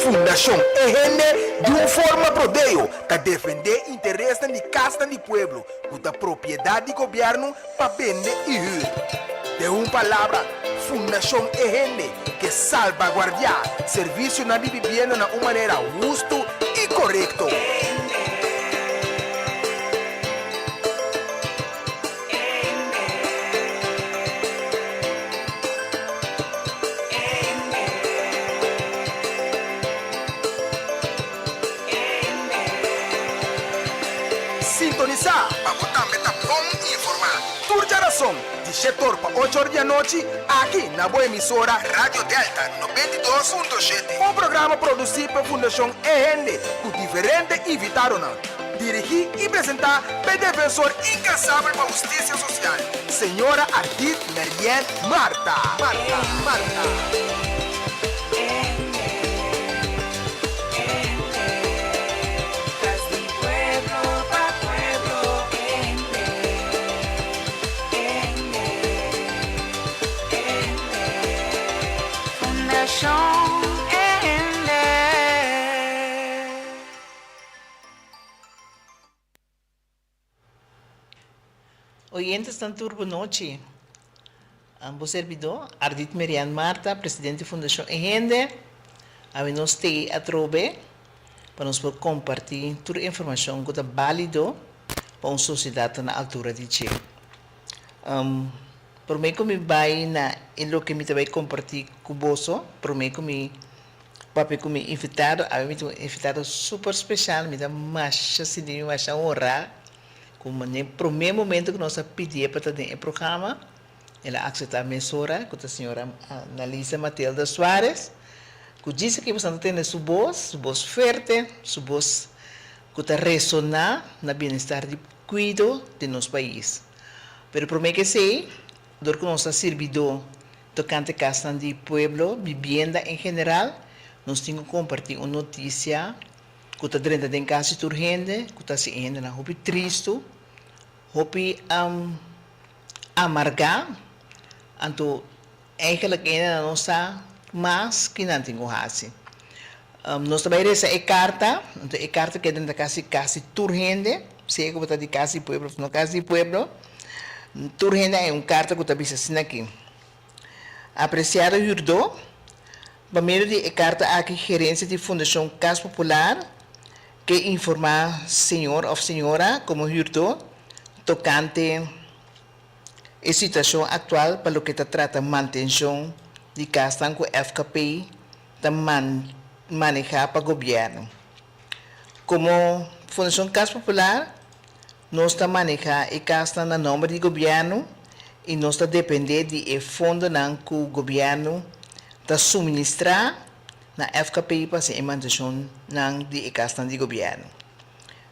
Fundação EGN de uma forma prodeio que defender interesse de casa do pueblo, com a propriedade do governo para vender e ir. De uma palavra, Fundação EGN que salvaguardia serviço na vivienda de uma maneira justa e correta. Sintonizar para botar meta bom e informar. Turjaração de setor para 8 horas da noite aqui na boa emissora Rádio Delta 92.7. Um programa produzido pela Fundação EGN com diferentes invitados. Dirigir e apresentar pelo defensor incansável para a justiça social, senhora Ardit Merien Marta. Oyentes da Turbo Noche, ambos servidor, Ardit Merian Marta, presidente da Fundação EGN, a nós te atrobe para nós compartilhar toda a informação que é válida para uma sociedade na altura de Chile. Por mim, como vai na lo que me vai compartilhar com você, por mim, como papai como invitado, a mim invitado super especial, me dá mais assim, mais honra. Como no primeiro momento que nós pedimos para ter o programa, ela aceitou a emissora, com a senhora Analisa Matilda Soares, que disse que você tem sua voz forte, sua voz que está ressonar no bem-estar de cuidado de nosso país. Mas por mim que sei, do que nós servidor tocante casa de pueblo, vivienda em geral, nós temos que compartilhar uma notícia que está dentro de casa urgente, que está sendo na roupa triste, roupa amarga, então eigenlijk ainda não está mais que não tem assim. Nós também recebemos a carta, então a carta que é dentro da casa urgente, sei que está de casa pueblo, não casa pueblo, urgente é uma carta que está assim aqui. Apreciado Jurdo, primeiro de carta aqui gerência de Fundação Casa Popular, que informa senhor ou senhora como Jurdo, tocante a situação atual para o que trata manutenção de casa com FKP da manejar para o governo. Como Fundação Casa Popular, nós está manejar a casa na nome do governo e nós está depender de fundo que o governo está suministrar na FKP para a manutenção de casa do governo.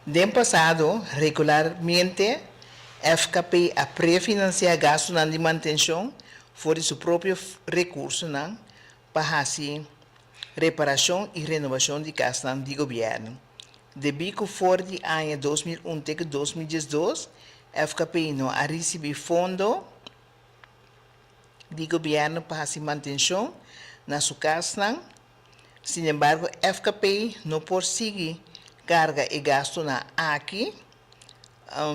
No passado, regularmente, FKP a pré-financiar gastos de manutenção fora de seu próprio recurso para fazer reparação e renovação de casa do governo. Devido fora de ano 2001 até 2012, FKP não a receber fundo do governo para fazer manutenção na sua casa. Sin embargo, FKP não pode seguir carga e gasto na aqui.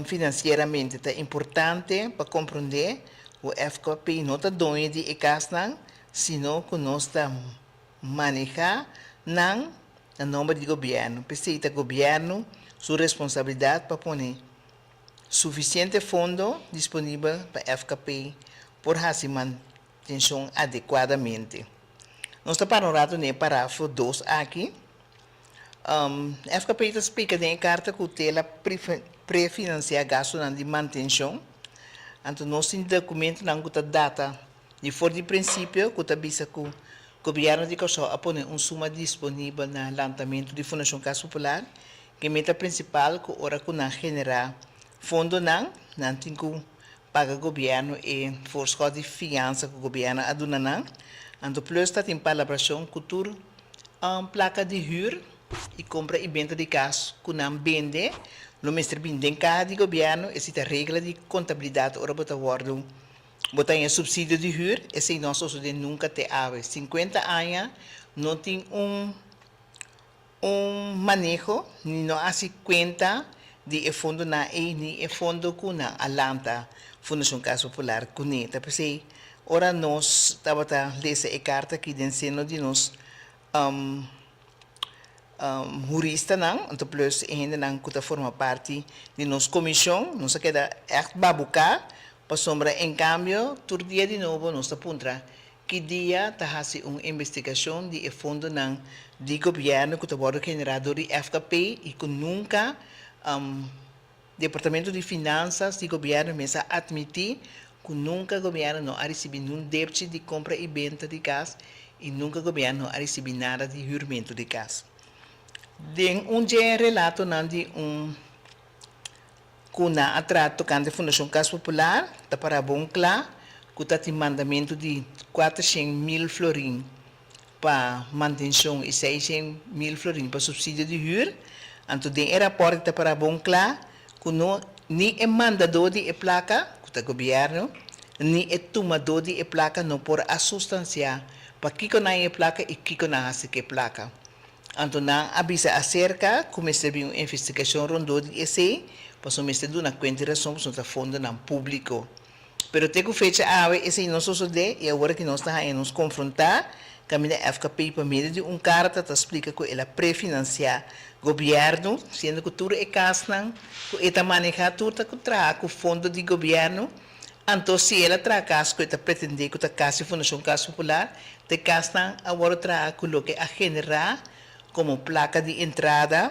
Financeiramente é importante para compreender o FKP não está dono de casa, sino que nós está manejar na nome do governo. Precisa o governo sua responsabilidade para pôr suficiente fundo disponível para FKP por fazer manutenção adequadamente. Nós está panorado no parágrafo 2 aqui. FKP explica na carta que ela pré-financiar gastos de manutenção. Então, nós temos documento que data de fora de princípio, que avisa que o governo de Kosovo a pôr uma suma disponível no lançamento da Fundação Casa Popular, que a meta principal que ora que não generar fundo não tem que pagar o governo e força de fiança que o governo aduna não. Então, plus está em palabração cultura, placa de huur e compra e venda de casa que não vende. No mestre bem cada de governo, existe a regra de contabilidade, ora botar guardo, botar em subsídio de huur, esse nosso de nunca te ave. 50 anos, não tem manejo, ni no hace cuenta de fondo na ni fondo kuna alanta Fundação Casa Popular kuneta. Porque ora nós tabata lese e carta que den seno de nos jurista não, então plus ainda não que forma parte de nossa comissão, nós queda echt babucar, para sombra em cambio, todo dia de novo nós apunta que dia tá fazendo uma investigação de fundo não de governo que está generado de FKP e que nunca Departamento de Finanças de governo mesmo admitir que nunca o governo não ha recebido um débito de compra e venda de gás e nunca o governo não ha recebido nada de juramento de gás. Den dia relato não de kuna atrato tocante Fundação Casa Popular, tá para bom claro, que tá tem mandamento de 400.000 florim para manutenção e 600.000 florim para subsídio de huur. Então, den rapport tá para bom claro, que não ni é mandador de placa, que tá governo, ni é tomador de placa não por a substância para que na é placa e que na hace que placa. Então, não avisa acerca, comece a uma investigação rondou de esse, para somente dar uma conta de razão para o fundo não público. Pero tenho fecha a esse não só de e agora que nós estamos nos confrontar, caminha FKP para meio de carta que explica que ela pré-financia governo, sendo que tudo é casnan, que ela maneja tudo que traz o fundo de governo. Então, se ela traz caso que ela pretende que a Casa Fundação Casa Popular, de casnan agora traz o que a generar como placa de entrada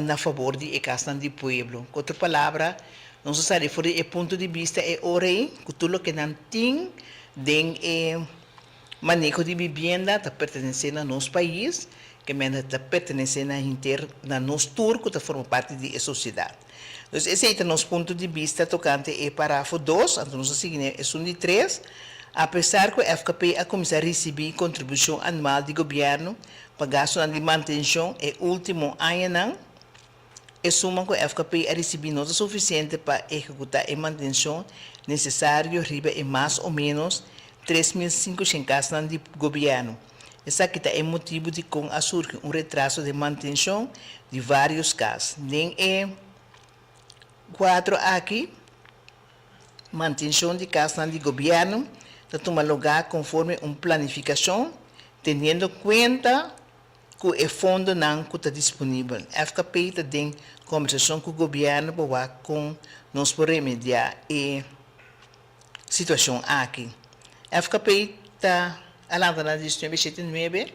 na favor de casa do pueblo. Com outra palavra, não se sabe fora o ponto de vista é orei, que tudo que não tem de manejo de vivenda está pertencendo ao nosso país, que está pertencendo a nosso turco, que forma parte da sociedade. Então, esse é o nosso ponto de vista tocante ao parágrafo 2, então nós seguimos de 3. Apesar que a FKP a começar a receber contribuição anual do governo para gasto de manutenção e último ano não, é suma que a FKP a receber nota suficiente para executar a manutenção necessária riba e mais ou menos 3.500 casas de governo. Essa aqui é motivo de com a surge retraso de manutenção de vários casos. Nem é 4 aqui, manutenção de casas de governo, está tomando lugar conforme uma planificação, tendo em conta que o fundo não está disponível. A FKP está em conversação com o governo para com nós por remediar a situação aqui. A FKP está falando na gestão 79,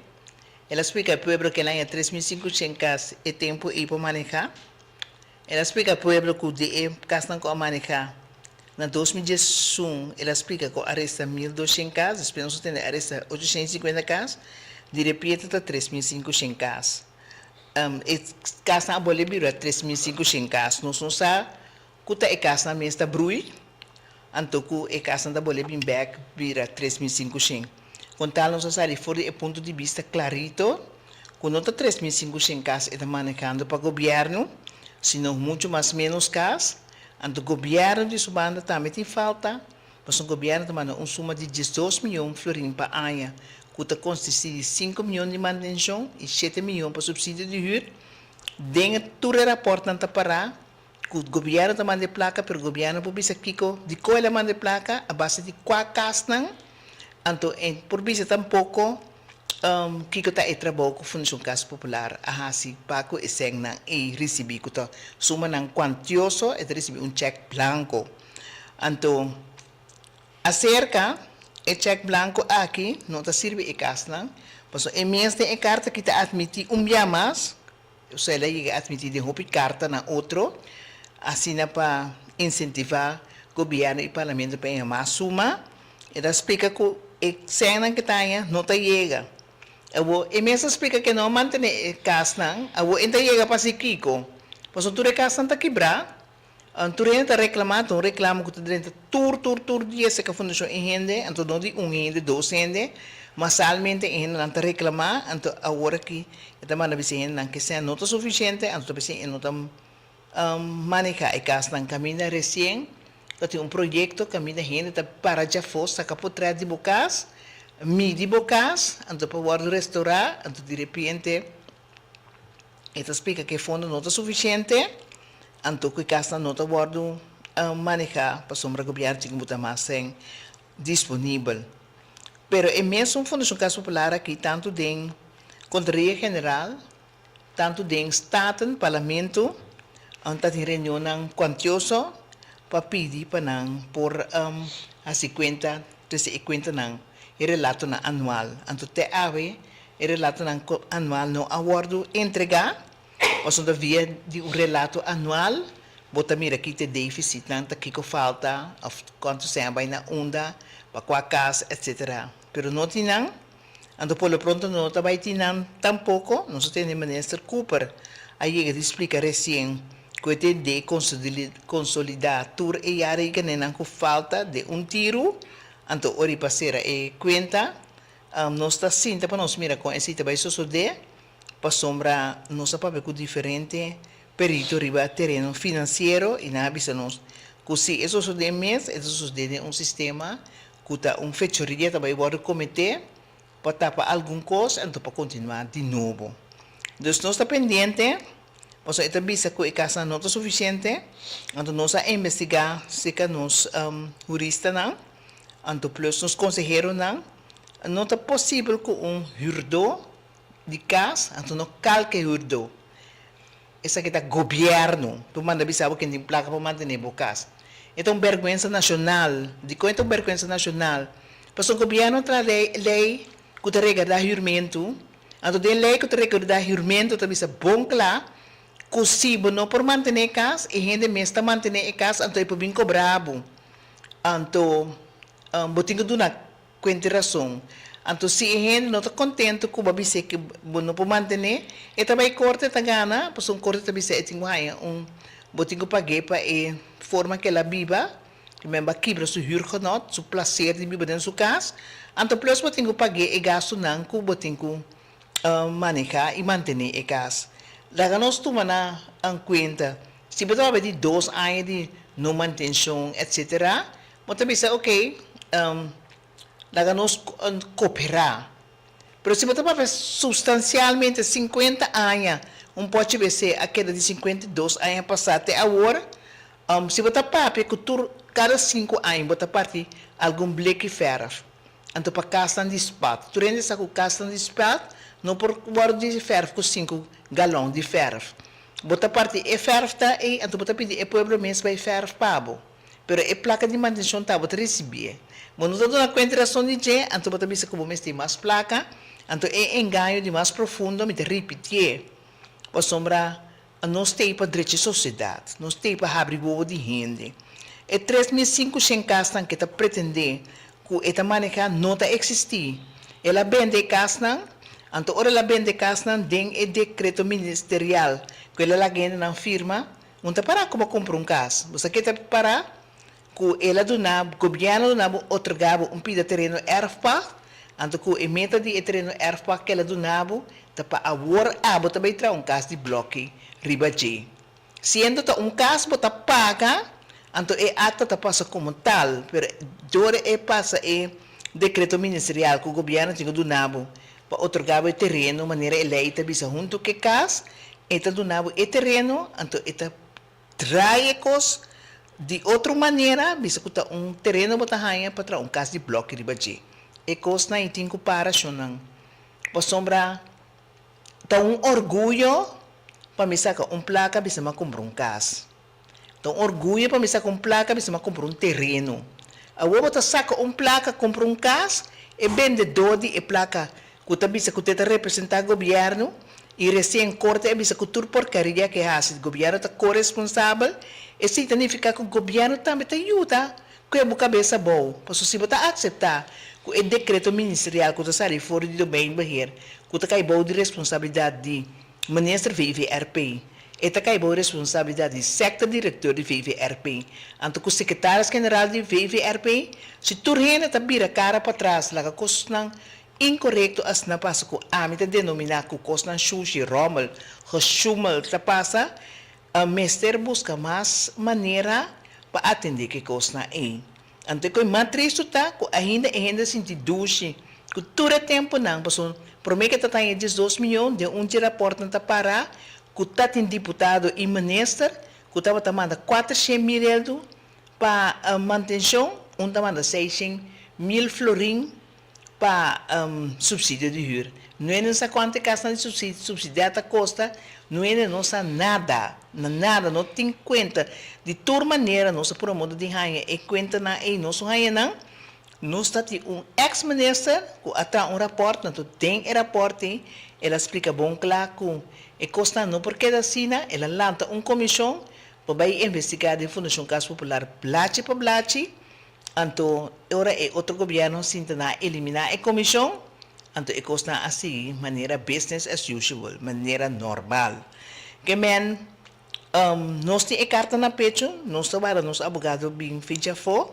ela explica ao povo que lá em 3.500 casas é tempo para manejar. Ela explica ao povo que de casa não manejar. Na 2011, ela explica que arresta 1.200 casas, esperamos que arresta 850 casas, de repente está 3.500 casas. Casa na bolha vira 3.500 casas. Nós não sabemos que a casa na mesa está brui, então que a casa na bolha vira 3.500. Com tal, nós sabemos que fora do ponto de vista clarito, que não está 3.500 casas está manejando para o governo, senão muito mais menos casas. O governo de Subanda também tem falta, mas o governo também tem uma suma de 12 milhões de florins para ano, que consiste de 5 milhões de manutenção e 7 milhões para subsídio de huur. Dentro de todo o rapporto não está parado, que o governo também manda placa, mas o governo precisa de coisa manda placa, a base de 4 casas, então, por isso tampouco, Kiko está trabalhando com a Fundação Casa Popular, assim, para que e receber que suma não quantioso e receber cheque blanco. Então, acerca o cheque blanco aqui, não está serve a casa, mas em mês de carta que está admitir dia mais, ou seja, ele admitir de uma carta na outro, assim para incentivar o governo e o parlamento para mais suma, ele explica que a cena que está não está chega. E mesmo explica que não mantém a casa, ainda chega para si Kiko. Mas o tua casa está quebrada, tu está reclamando, tu reclama que tu dentro tur dias que a fundação rende, então não de rende, 2 rende, mas salmente rende não está reclamar, então agora que está mandando rende não que seja não está suficiente, então precisa não está manejar a casa não caminha recém, tem projeto caminha rende está para já fosse, saca por trás de bocas. Midi bocas, então para o restaurar, então de repente Esta explica que fundo não está suficiente, anto que casa não está guardo manejar para sombra governo que muita mais sem disponível. Pero é mesmo Fundação Casa Popular aqui, tanto de Controladoria General, tanto de Estado, Parlamento, onde tem reunião quantiosa para pedir para não por a 50, 50 não, e relato na anual. Anto te ave, e relato na anual no awardo entregar, ou seja, via de um relato anual, bota mira aqui te déficit, não tá aqui que falta, quanto se vai na onda, para qual casa, etc. Pero não tinham, ando por lo pronto não está vai tinham tampouco, não se tem ministro Cooper, aí ele explica recém que tem de consolidar tur e área que nem com falta de um tiro, ando ori pasera e conta, não está cinta para nós mira com esse vai suceder, para sombra não se pode ver diferente perito riba terreno financeiro e na avisa nós que se isso sucede mês, isso sucede um sistema que um fechoria também pode cometer para tapar algum coisa, então para continuar de novo. Então nós está pendente, mas esta visa que a casa não está suficiente, então nós a investigar se que nós jurista não, então plus nós conseguiram não está possível que hurdo de casa, então não qualquer hurdo. Essa que é governo, tu manda bisabo que tem placa para manter o casa. Então, vergonha nacional, de quanto vergonha nacional, porque o governo traz lei que te regra da juramento, então tem lei que te regra da juramento, também é bom claro, que se não por manter a casa, e gente mesmo está mantendo a casa, então é para vir cobrado. Então, botinho que duna quente razão. Então, se a gente não está contente com o babi que não pode manter, e também corte a gana, porque um corte também é botinho paguei para a forma que ela viva, que mesmo quebra seu huurgenot, seu prazer de viver dentro da sua casa, então, plus botinho paguei e gasto não com botinho manejar e manter a casa. Lá nós tomamos em conta, se você vai de 2 anos de não manutenção, etc., mas também é ok, lá nós cooperar. Mas se você vai substancialmente 50 anos, pode ser aquela de 52 anos passado até agora, se você papi que cada 5 anos você parte algum bleque ferro, então para casa de espaço, tu rende com casa de espaço, não por guarda de ferro com 5 galões de ferro. Você parte e ferro tá e então você pedir e povo mesmo vai ferro pago, pero a placa de manutenção tá você receber. Mas não está dando consideração de que, então você pensa como mais tem mais placa, então é engano de mais profundo, me te repetir. Para sombra, nós temos para direito de sociedade, nós temos para abrir o de gente. E 3.500 casas que está pretendendo que esta maneira não está existir. Ela vende casa, então ora ela vende casa tem o decreto ministerial que ela agenda na firma, não está para como comprar casa. Você quer parar? Que ela donava, o governo donava, otorgava pida terreno erfa, então que a meta de terreno erfa que ela donava, para agora também traz caso de bloque riba de. Sendo que caso você paga, então é ata passa como tal, pero agora passa decreto ministerial que o governo tinha donado para otorgar o terreno, maneira eleita, bisa junto que caso, eta donava o terreno, então eta traz coisas de outra maneira, bisa que terreno bota hanha para trazer caso de bloco riba de. E coisa não tem comparação. Por sombra, tá orgulho para me sacar placa, bisa me comprar casa. Então, orgulho para me sacar placa, bisa me comprar terreno. A outra saca placa, compra casa, e vendedor de placa, que tá bisa que te representar governo, e recém corte é bisa que tudo porcaria que hace, o governo está corresponsável, e significa que o governo também te ajuda, que é uma cabeça boa. Porque se você aceitar que o decreto ministerial que você sai fora do bem barreiro, que você cai boa de responsabilidade de ministro VVRP, e cai boa de responsabilidade de sector diretor de VVRP, então que o secretário-geral de VVRP, se tu renda tá vira cara para trás, lá que coisa incorreto as na passa com a meta denominar que coisa sushi, rommel, resumel, tá passa, a mestre busca mais maneira para atender que coisa é. Então, que matriz está, ainda sente duche, que todo tempo não, porque promete que está em 12 milhões, de um dia porta não para, que está em deputado e ministro, que estava tomando 400 mil euros para a manutenção, está mandando 600 mil florim para subsídio de huur. Não é nessa quanto casa de subsidiada custa, não é nossa nada, não tem conta de toda maneira nossa por modo de rainha e conta na e nosso rainha não. Nós está ex-ministro que até rapporto, não tem rapporto, ela explica bom claro que e custa não porque assim, ela lança comissão para investigar a Fundação Casa Popular blache para blache. Então, agora é outro governo sinta eliminar a comissão, então é costa assim, maneira business as usual, maneira normal. Que men, nós temos a carta na pecho, nós trabalhamos nos abogados bem fecha for,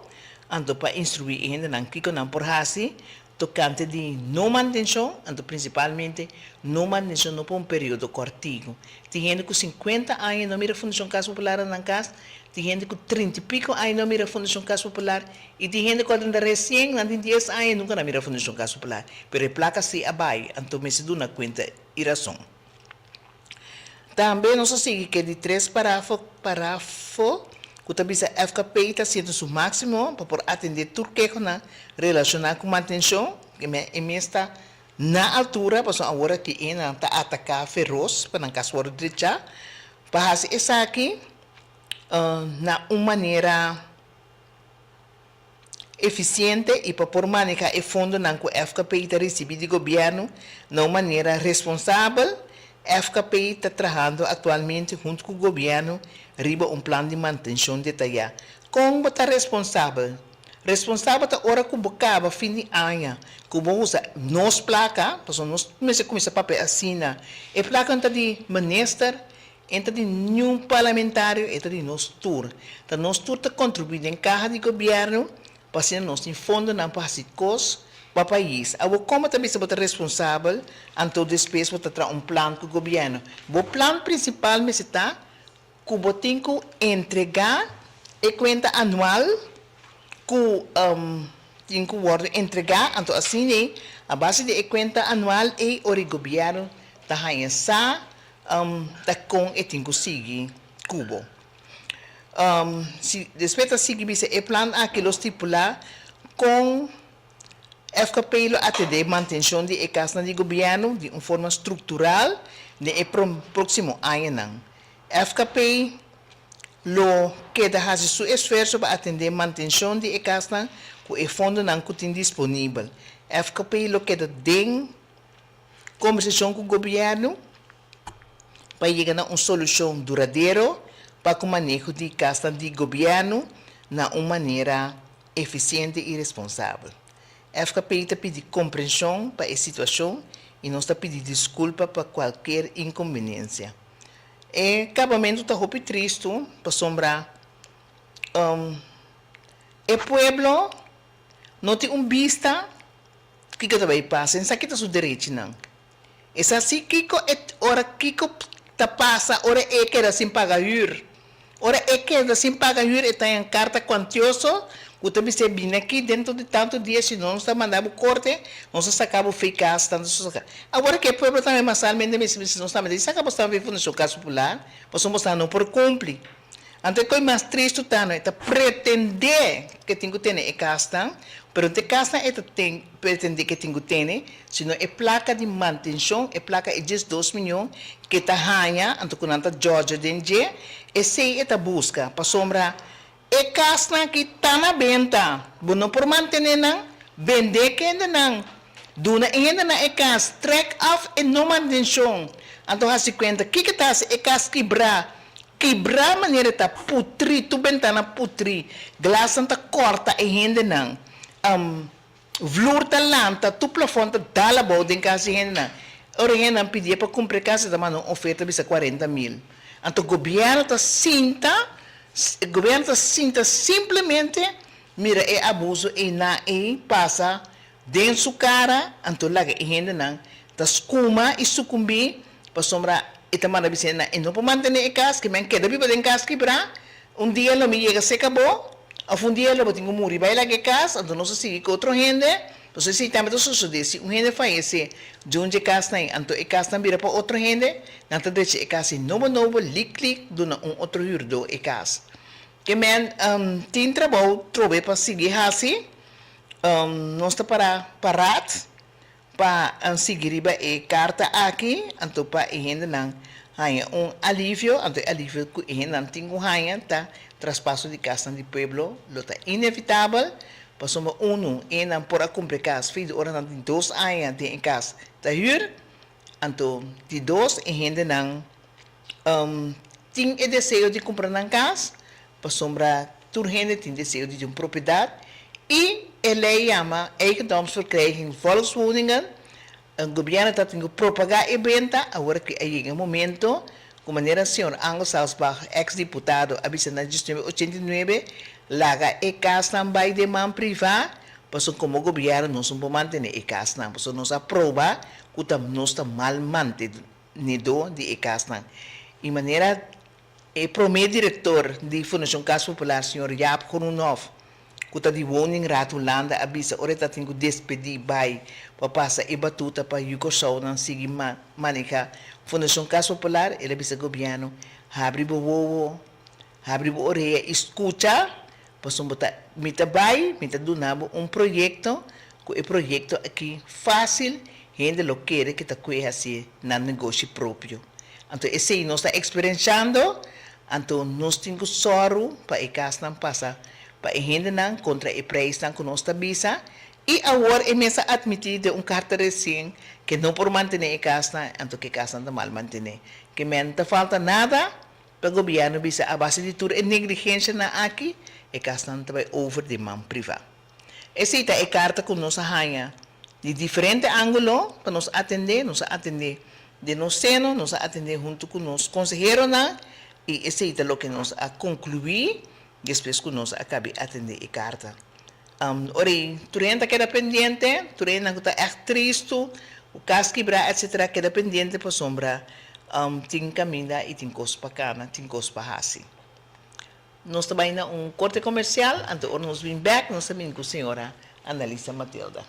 então para instruir ainda não que não por assim, tocante de não manutenção, então principalmente não manutenção não por período curtinho. Tem gente com 50 anos não mira Fundação Casa Popular na casa, tem gente com 30 e pico anos não mira Fundação Casa Popular e tem gente com recém, não tem 10 anos nunca não mira Fundação Casa Popular. Pero a placa se abai, então me se dá na conta e razão. Também nós seguimos que de 3 parágrafos que também a FKP está sendo o máximo para atender tudo que é relacionado com manutenção, que está na altura, para agora que ainda está atacar feroz para não caso de direita, para fazer isso aqui na uma maneira eficiente e para por maneira e fundo não que a FKP está recebendo do governo de uma maneira responsável. A FKP está trabalhando atualmente junto com o governo riba plano de manutenção detalhado. Como está responsável? Responsável está hora que bocava fim de ano, que usa nos placa, porque nós começamos a papel assim, e placa está de ministro, entra de nenhum parlamentário, entra de nos tour. Então nós tour está contribuindo em carro de governo, para ser nós em fundo não para se cos para o país. Agora como também se bota responsável, então depois bota tra plano com o governo. O plano principal me está que o tem que entregar a conta anual que tem que entregar, então assim, a base de conta anual e o governo está ganhando tá com e tem que seguir cubo. Depois de seguir esse plano aqui lo estipular com FKP lo atender manutenção de casa de governo de uma forma estrutural no próximo ano. FKP lo queda fazer seu esforço para atender manutenção de casa com o fundo não tem disponível. FKP lo queda em conversação com o governo para chegar a uma solução duradoura para o manejo de casa de governo de uma maneira eficiente e responsável. A FKP está pedindo compreensão para a situação e não está pedindo desculpa para qualquer inconveniência. E acabamento está muito triste para sombrar. O povo não tem vista que também passa, isso aqui está seu direito não. Isso assim que ora que tá passa, ora é que era sem pagar juro. Ora é que era sem pagar juro e está em carta quantioso. O também se bem aqui dentro de tanto dia, se não está mandando corte, não se sacava eficaz, tanto se saca. Agora que o povo também massalmente, se não está mandando, se acaba estando vivendo no seu caso popular, nós somos não por cumprir. Então, o que é mais triste é pretender que tem que ter a casa, mas a casa é pretender que tem que ter, senão é placa de manutenção, é placa de 2 milhões, que está ganha, então, quando está Georgia dentro, e se é busca, para sombra, e casa que está na venda, não por manter não, vender que ainda não, duna ainda na e casa, track off e não manutenção, então há 50, que está e casa quebrar maneira está putri, tu ventana putri, glaça está corta e ainda não, vloer está lanta, tu plafond está dala boa em casa ainda não, ora ainda não pedia para comprar casa da mano oferta bisa 40 mil, então o governo está simplesmente mira é abuso e na e passa dentro sua cara, então lá que ainda não, está escuma e sucumbir para sombra e também na bicena e não para manter a casa que me queda viva em casa quebrar dia ela me chega se acabou, a dia ela tem que morrer vai lá que casa então não se sigue com outra gente Então, se também do suceder, se gente faz de onde casa então a casa vira para outro gente, não te deixa a casa novo, lik, do outro yurdo a casa. Que men, tem trabalho, trobe para seguir assim, nós está parado, para seguir a carta aqui, então para a gente não há alívio, então alívio que a gente não tem tá traspasso de casa de pueblo, lo tá inevitável, passamos e não por complicar, fez hora não tem 2 anos de casa, tá huur, então de 2 a gente não tem o desejo de comprar uma casa, passamos toda gente tem desejo de uma propriedade, e ele chama eigendomsverkrijging volkswoningen. O governo está tendo que propagar e venda, agora que chega o momento, como maneira o senhor Anglo Salzbach, ex-deputado, avisa na 1989, laga e casa também de mão privada, porque como o governo não se pode manter a casa, porque nós aprova que nós está mal mantido de casa. E maneira, o primeiro diretor da Fundação Casa Popular, senhor Jaap Groenhof, que de woningraad Holanda avisa, ora está tendo que despedir para passar a batuta para o Sul, não seguir manejar Fundação Casa Popular, ele avisa o governo, abre o orelha, escuta, passamos a donar projeto, que o projeto aqui fácil, gente lo quer que está com assim, no negócio próprio. Então, esse nós está experienciando, então nós temos que sorro para a casa não passar, para a gente não contra o preço que nós está visa, e agora é mesmo admitido carta recém que não por manter a casa, então que a casa não mal manter, que não falta nada para o governo visa a base de tudo é negligência na aqui, a casa não vai over de mão privada. Essa é a carta que nós ganha de diferentes ângulos para nos atender de nós seno, nos atender junto com nós conseguiram e esse é o que nós a concluir depois que nós acabe atender a carta. Ora, turenta queda pendiente, turenta que está triste, o caso quebrar, etc., queda pendiente para sombra, tem caminho e tem coisa bacana, tem coisa assim. Nós também na corte comercial, então nós vim back, nós também com a senhora Analisa Matilda.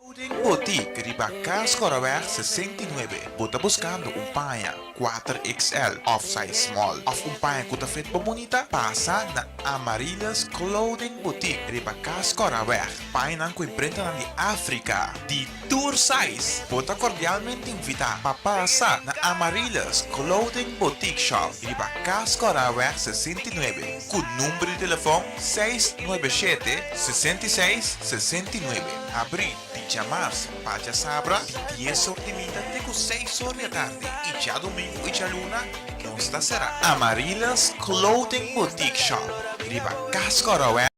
Clothing Boutique, Ribacas Coraware 69. Puta buscando panha 4XL, off-size small. Of panha que tá feito bonita, passa na Amarillas Clothing Boutique, Ribacas Coraware. Panha que imprenta na de África, de tour size. Puta cordialmente invita para passar na Amarillas Clothing Boutique Shop, Ribacas Coraware 69. Com número de telefone 697 6669. Abrir de março, para sabra, 10 sortimento até 6 horas da tarde. E já domingo e já luna, não será Amarillas Clothing Boutique Shop. Riba Cascoraware.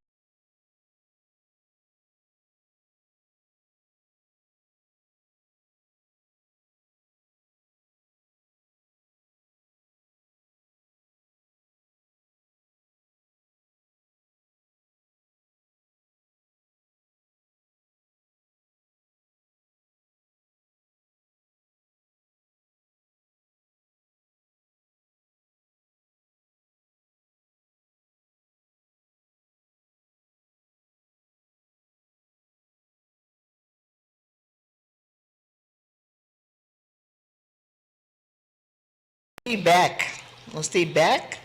Stay back.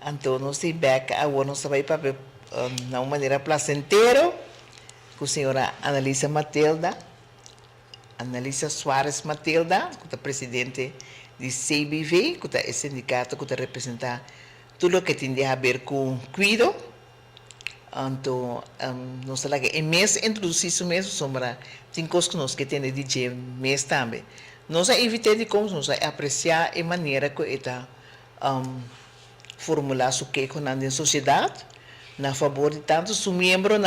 Então, nós stay back. Agora nós vai para de uma maneira placentera com a senhora Analisa Matilda, Analisa Soares Matilda, que é presidente de CBV, que é o sindicato que representa tudo o que tem a ver com cuidado. Então, nós estamos aqui em mês introduzir isso mesmo, sombra, tem coisas que nós que tem de mês também. Nós evitamos de como nós apreciar a maneira que está formular o que é na sociedade, na favor de tanto os membros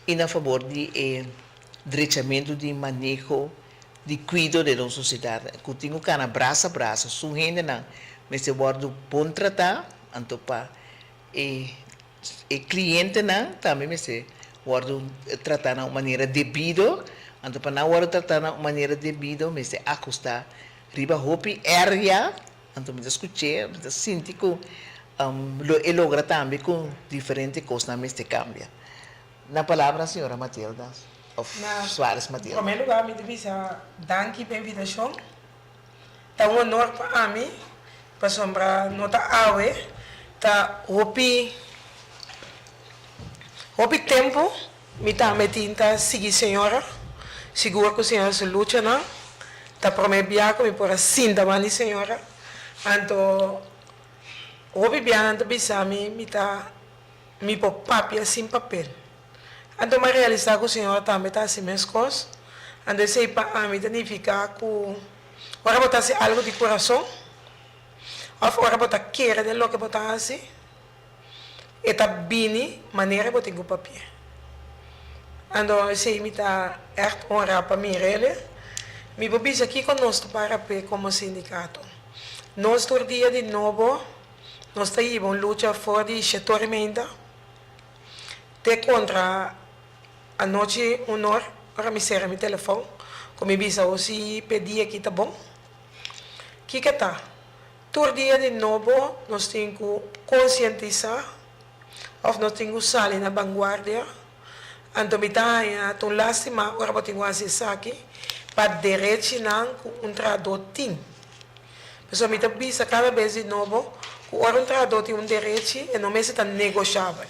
e na favor de direitamento de manejo de cuidado da nossa sociedade. Que tenho que na braço a braço, sua gente não, mas se guardo bom tratar, então para o cliente não, também mas se guardo tratar de uma maneira devida. Então, para não tratar de maneira devida, mas se ajustar riba hopi area, então me escutei, me senti que e logra também com diferentes coisas na este cambia. Na palavra, senhora Matilda, of Soares Em Matilda. primeiro lugar, me devia danke pela invitação. É um honor para mim, para sombrar nota awe, tá hopi tempo, me tá metendo seguir senhora, seguro que a senhora se luta não, tá prometendo me por assim da mani senhora, então hopi biana tá bisa me tá me por papel sem papel. Então, me realizar que a senhora também está assim mesmo coisas. Então, sei para mim, significa que agora botar algo de coração, ou agora botar querer de lo que botar assim, e tá bem maneira botar o papel. Então, sei me tá echt honra para mim, ele. Me vou dizer aqui conosco para como sindicato. Nós dia de novo, nós estamos em luta for de setor emenda, de contra a noite honor para me ser meu telefone, como me bisa hoje pedir aqui tá bom. Que tá? Todo dia de novo nós temos que conscientizar, ou nós temos que sair na vanguardia, então me tá tão lástima agora vou ter que acessar aqui para direito não um tradutor tem. Pessoal me tá bisa cada vez de novo que o tradutor tem direito e não me está negociável.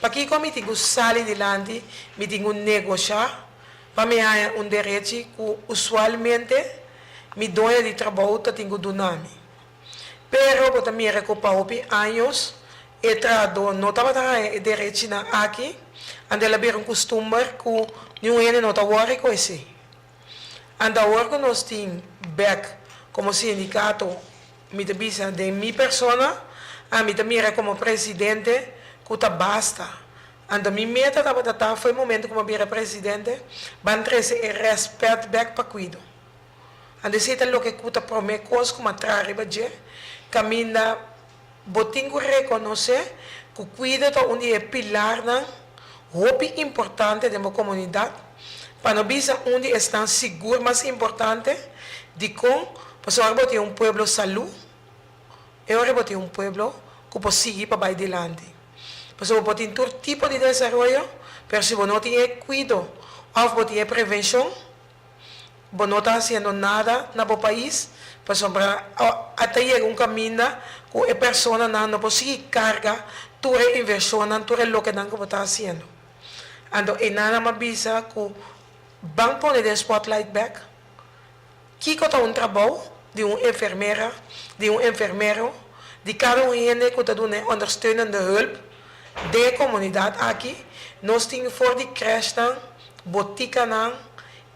Para que como eu tenho sair delante, eu tenho negociar, para me dar direito que usualmente me dói de trabalho que tenho do nome. Pero eu também recupero anos e tradutor não estava dando direito aqui, ande lá ver costume que nenhum não está worry com esse. Ande agora nós temos back como sindicato, me bisa de minha persona, a mim também como presidente. Que basta. Ando minha meta foi o momento como eu presidente, van trazer respeito back para cuido. Ando se tá lo que cuta promete coisas como atrás baje, caminha botinho reconhecer que cuida tá onde é pilar na hobby importante de uma comunidade, para não bisa onde estão seguro mais importante de com, para botar pueblo salud, eu botar pueblo que pode seguir para vai delante. Pues vos tenés todo tipo de desarrollo, pero si vos no tienes cuidado o vos tienes prevención, vos no estás haciendo nada en el país, pues hasta llega un camino que la persona no puede seguir carga toda la inversión, todo lo que vos estás haciendo. Entonces, nada más avisa que van a poner el spotlight back. ¿Qué es un trabajo de una enfermera, de un enfermero, de cada uno que está dando ondersteunende hulp? De comunidade aqui, nós temos voor die creche, botica,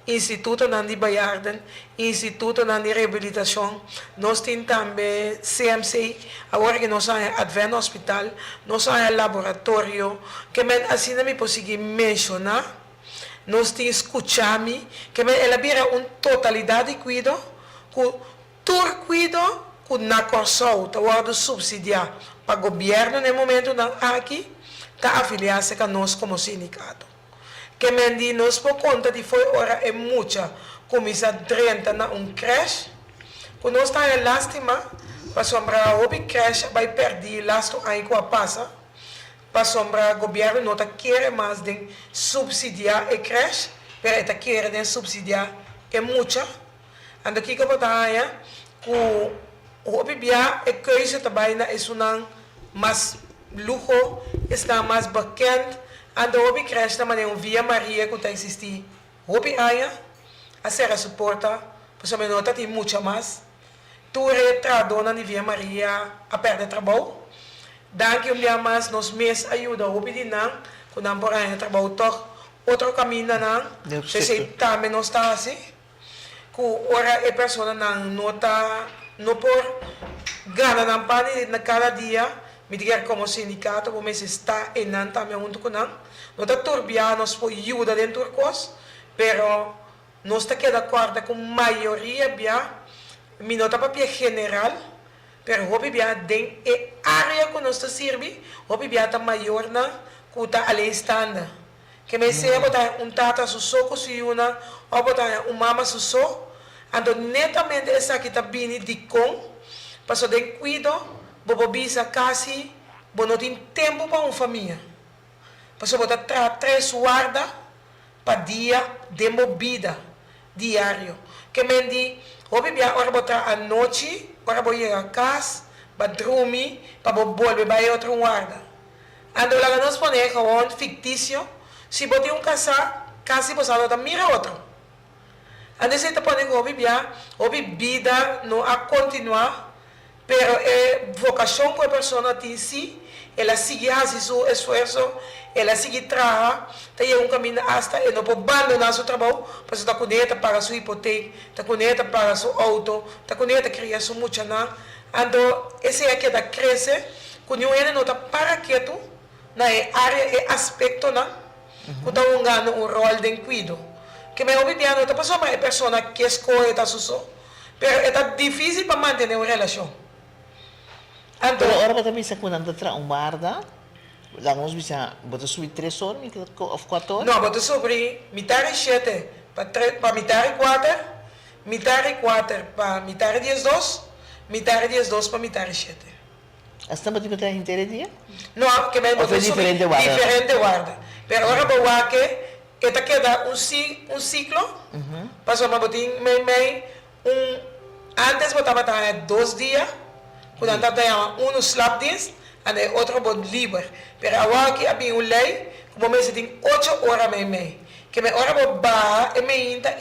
instituto de bejaarden, instituto de reabilitação, nós temos também CMC, agora que nós temos Advent Hospital, nós temos laboratório, que assim não me conseguir mencionar, nós temos Escuchami, que ela vira uma totalidade de cuidado, que todo cuidado, que na Corsol, está subsidiado para o governo no momento aqui, está afiliado a nós como sindicato. Que mendi nós por conta de foi hora é muita, comisa 30 na creche, que nós está em lástima, para sombrar o creche vai perder lasto aí com a passa, para sombrar o governo não está querendo mais de subsidiar a creche, mas está querendo subsidiar é muita. Ando aqui que eu vou dar que o bebia é coisa também é uma mais luxo, está mais bekend. Ando o creche também é Via Maria que está existindo. O bebia a ser suporta, por isso não tem muito mais. Tu retradona de Via Maria a perder trabalho. Danke dia mais nos mês ajuda o bebia que não por aí trabalho toch outro caminho não. Se também não está assim. Que ora a pessoa não está não por gana na pane na cada dia me dizer como sindicato como se está e não também junto com não está turbiando nos por ajuda dentro do cos pero não está que de acordo com maioria bia me nota papel general pero hopi bia den e área que nós está serve hopi bia tá maior na que ali estanda que me se botar tata su soco se uma ou botar mama su so ando netamente essa aqui tá bem de com passou de cuido bobo bisa casi, bo não tem tempo para uma família. Porque você tra 3 guarda para dia de movida, diário. Que mendi, obi bia ora botar a noite, ora bo ir a casa, para dormir, para voltar para outro guarda. Ando lá nos põe gewoon fictício, se botar casa, casi você não mira outro. Ando se te põe obi bia, obi vida não a continuar, pero vocação que a pessoa tem si, ela sigue fazendo seu esforço, ela sigue trabalhar, tem caminho hasta e não pode abandonar seu trabalho, porque está conecta para sua hipoteca, está conecta para seu auto, está conecta para criar sua muchana. Então, esse é que cresce, quando ele não está para quieto, na área e aspecto, quando está ganhando rol de cuidado. Que me obediente, não está passando a pessoa que escolhe está suso, mas é difícil para manter uma relação. Pero ora ba tabi sa kunang datra ang guarda? Lang ons bisa boto subir 3 horas of 4 horas? No, boto sobre mitad 7 para mitad 4, mitad 4 para mitad 12, mitad 12 para mitad 7. Hasta ba tiba tayo hintere dia? No, que me boto sobre diferente guarda. Pero ora ba que esta queda un ciclo, paso ma botin antes botava 2 dias, quando estava slapdienst en de otro bot liever. Pero agora que havia lei, como me tem 8 horas mee. Que me ora bo ba e me inta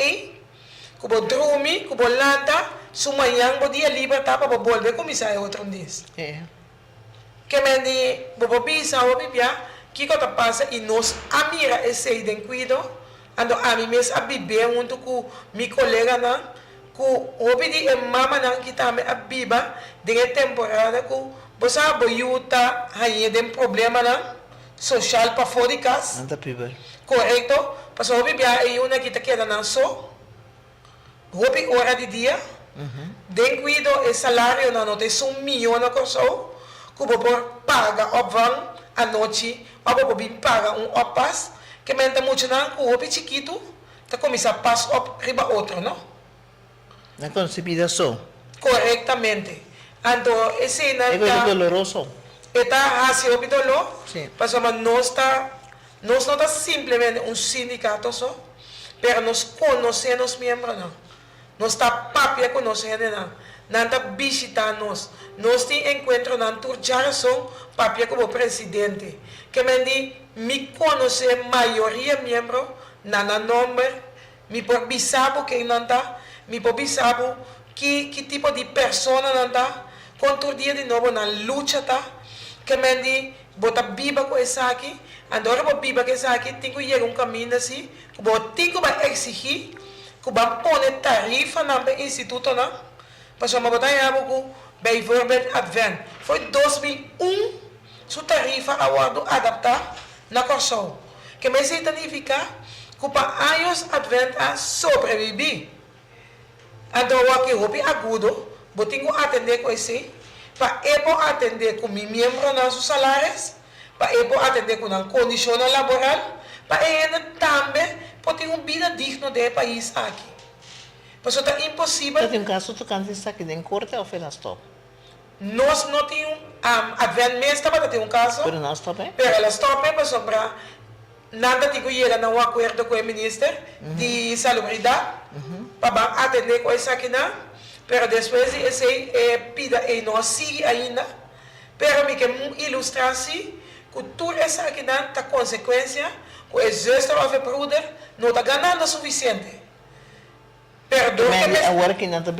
kubo dormir, kubo lanta, sumayang bo dia lieber tapa bo volver começar outro dia. Que me di bo bisa o bibia, que tá passa e nos amira esse den cuido, ando a mim mes a bibe junto com mi colega na ku obidi e mama na kita me abiba de temporada ku bosa boyuta haye den problema na social para fora de casa. Anta piber. Correto? Paso obi bia e una kita queda na so. Hopi hora de dia. Den cuido e salário na nota é milhão na corso. Kubo por paga obvan a noite, obo bim paga opas que menta muito na ku hopi chiquito, tá começa pass op riba outro, não? Na concebida so. Correctamente. Ando esse na É coisa doloroso. Está assim o dolor. Sim. Mas não está simplesmente um sindicato só, pero nós conhecemos os membros não. Nós está papia conhecendo não. Não está visitando nós tem encontro na turjaração papia como presidente. Que me conhece maioria membro na nome, me por bisabo que não está. Me pobi sabe que tipo de pessoa não está, quanto dia de novo na luta tá, que me di bota biba com essa aqui, andora bo biba com essa aqui, tem que ir caminho assim, que bo tem que exigir, que bo pôr tarifa na instituto não, para só me botar aí algo bem verbal advent, foi 2001 sua tarifa award adaptar na corso, que me significa que para anos advent a sobreviver. Então, aqui hopi agudo, botinho atender com esse, para atender com meu membro nas seus salários, para atender com a condição laboral, para ele também pode ter vida digna do país aqui. Por isso é impossível. Tem um caso tocante isso aqui em corte ou foi na stop? Nós não temos advent mesmo para ter um caso. Pero não stop, Pero ela stop para sobrar. Nada de que chega a um acordo com o ministro de salubridade para atender com isso aqui, mas depois esse pida e não sigue ainda, mas me quer ilustrar assim que tudo isso aqui está consequência que o exército of Bruder não está ganhando o suficiente. Perdão que agora que não está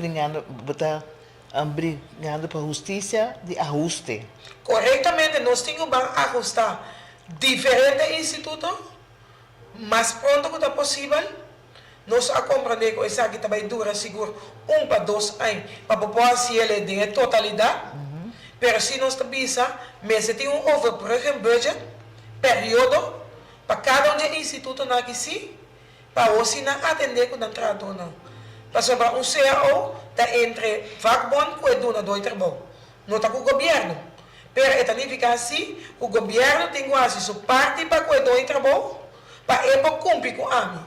brigando para justiça de ajuste. Corretamente, nós temos que ajustar diferentes institutos, mais pronto que é possível, nós a compreender que isso aqui também dura seguro 1 para 2 anos, para poder se ele de totalidade, mas se nós bisa, mas tem overbruggen budget, período, para cada um dos institutos aqui sim, para você não atender com o trato não. Para sobre um CAO, está entre vakbond e dona do trabalho, não está com o governo. Pero significa assim, o governo tem quase sua parte para cuidar do trabalho, para ele cumprir com a mim.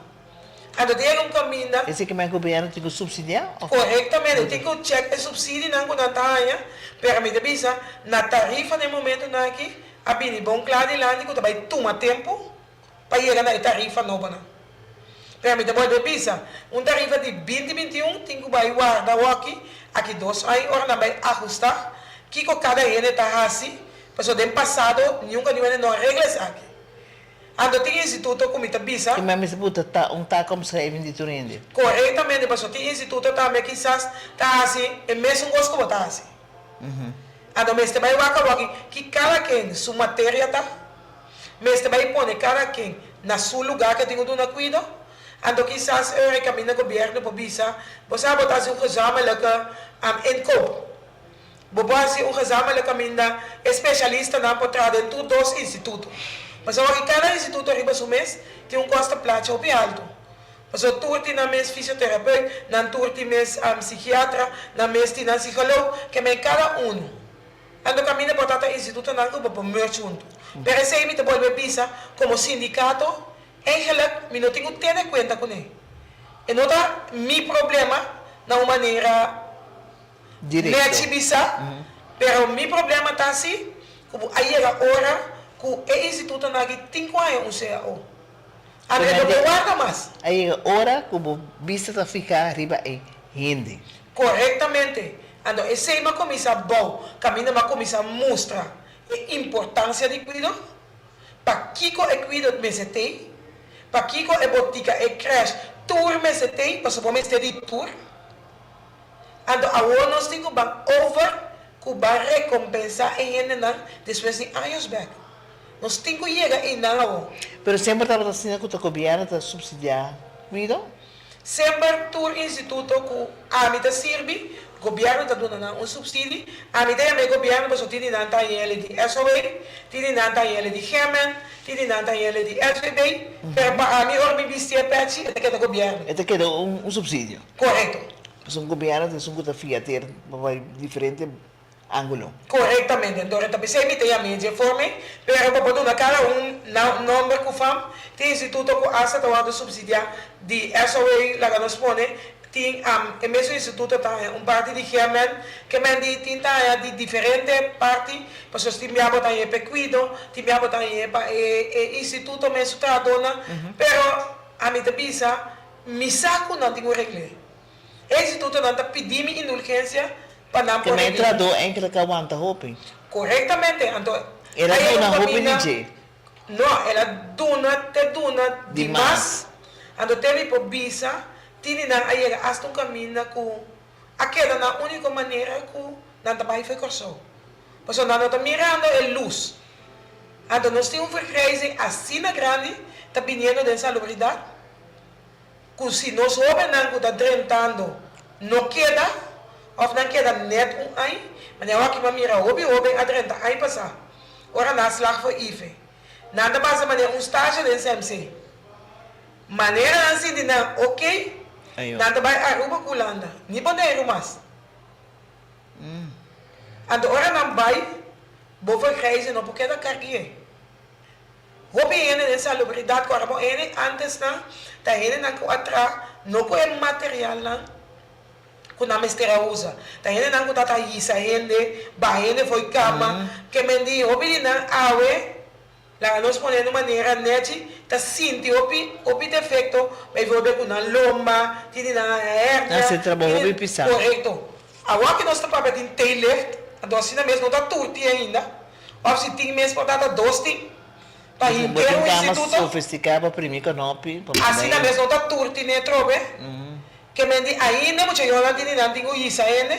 Ando tem caminho. Esse que mais governo tem que subsidiar? Corretamente, tem que check e subsídio não na taia, para mim bisa na tarifa no momento na aqui, a bini bom claro lá que tu vai tomar tempo para chegar na tarifa nova na. Para mim depois bisa, tarifa de 2021 tem que vai guardar aqui 2 aí ora vai ajustar, que cada ene tá assim, passou do passado, nunca não regras aqui. Ando tem instituto como ita bisa. E mas puta tá como se é de Turende. Corretamente, passou tem instituto também que quizás tá assim, é mesmo gosto como tá assim. Ando mas te vai aqui que cada quem sua matéria tá. Mas te vai pôr cada quem na seu lugar que tem na cuida. Ando quizás eu recomendo ao governo para bisa, você botar assim gezamenlijke inkoop. Botar gezamenlijke minda especialista na potrada em todos os institutos. Mas agora cada instituto arriba do mês tem custo plato op alto. Mas o turti na mês fisioterapeuta, na turti mês psiquiatra, na mês na psicólogo, que me cada Ando caminho para o instituto na grupo para meu junto. Pero se me te vuelve pisa como sindicato, eigenlijk me não tenho que ter conta com ele. E não dá mi problema na uma maneira netibisa, pero mi problema tá assim, como aí era hora que o instituto na que 5 anos o CAO. Até não guarda mais. Aí hora como vista ficar arriba e rende. Corretamente. Ando esse é uma comissão bom, caminho uma comissão mostra a importância de cuidado, para que o cuidado me tem, para que a botica e creche tour me tem, para supor me de tour. Ando agora nós temos que over que vai recompensar em general depois de anos back. Nós temos que chegar em nada. Pero sempre estava assim que o governo está subsidiar cuidado. Sempre tour instituto que a mim serve. O governo está dando subsídio. A minha ideia é que o governo está dando ele de SOE, está dando ele de German, está dando ele de SVB, mas para mim, o meu vestir é peixe, é que é do governo. É que é subsídio. Correto. Mas o governo tem que ter diferente ângulo. Corretamente. Então, eu pensei que tem a minha forma, mas para poder cada número que faz, tem instituto que assa está subsidiar de SOE, lá que nos põe, tem o mesmo instituto tem parte de German que me tem de diferentes partes, para os times também para cuido, times também para instituto mesmo está dona, pero a mim te pisa, me saco não tenho regra. O instituto não está pedindo indulgência para não poder. Que me traduz em que ela aguanta roupa. Corretamente, então. Ela dona roupa de não, ela dona demais. Então teve por visa. Tini na aí hasta caminho com aquela na única maneira que não trabalho foi corso. Pois não está mirando a luz. Então nós temos vergrijzing assim na grande, está vindo de salubridade. Que se nós homens não está drentando, não queda, ou não queda net aí, mas eu aqui mira homem a drenta aí passar. Ora na slag foi IFE. Nada mais a maneira estágio de CMC. Maneira assim de não, ok? Nada vai Aruba Kulanda. Ni bandeiro mas. Ando ora não vai, boven grijzen não porque da cargue. Hope ene de salubridade coramo ene antes na, ta ene na ko atra, no ko em material na. Kuna mestera usa. Ta ene na ko tata isa ende, ba ene foi cama, que mendi hope na awe. La nos pone de maneira neti, tá sinti opi defecto, mas vou ver com na lomba, tini na hernia. Você trabalhou bem pisado. Correto. Agora que nós estamos para tem left, a docina mesmo não está turti ainda. Ou se tem mesmo para dar dosti, para inteiro o instituto. Sofisticado para mim canopi. Assim mesmo não está turti né trobe. Que mendi ainda muito eu não tinha nada tinha isso ainda.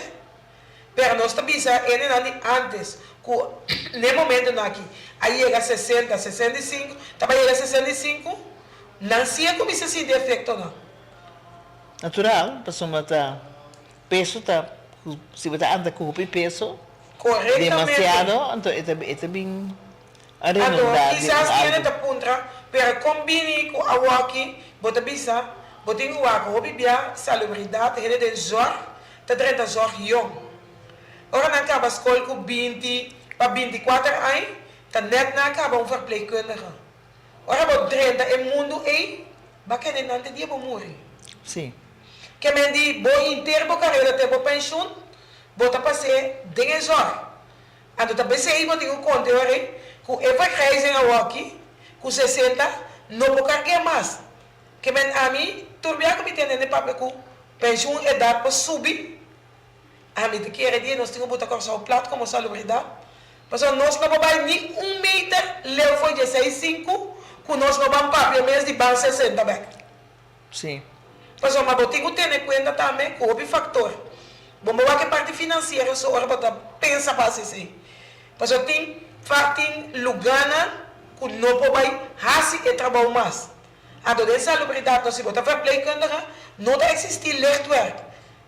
Pero nós estamos ainda antes. No momento aqui, aí chega 60, 65, também chega 65, não sei como isso se defeito não. Natural, para matar peso tá, se você anda com o peso, corretamente, demasiado, então é bem arredondado. Quizás tiene da punta, pero combine com a aqui, bota bisa, bota em o o bibia salubridade, ele de zor, tá 30 zor yom. Ora na acaba a escola com 20 para 24 anos, está net na acaba verpleegkundige. Ora wat 30 in mundo Bakit nanti dia bumuri. Sim. Que men di bo inteiro bo carreira te bo pension, bota passe dingen zorg. Ando ta bese ibo tingu conte ore, ku eva krijzen a waki, ku 60, no bo cargue mais. Que men ami, turbia ko bitene ne pape ku pension edad pa subi. Ami te kere dia nós tingu bota corsa o plato como salubridade. Mas nós não vamos nem meter, leu foi de 6,5, com nós não vamos pape mês de ban 60 back. Sim. Mas o mabotigo tem em conta também com o factor. Vamos ver que parte financeira só hora para pensar para assim. Mas eu tenho lugar que não pode fazer e trabalhar mais. A dor de salubridade, se você for pleegkundige, não dá existir lechtwerk.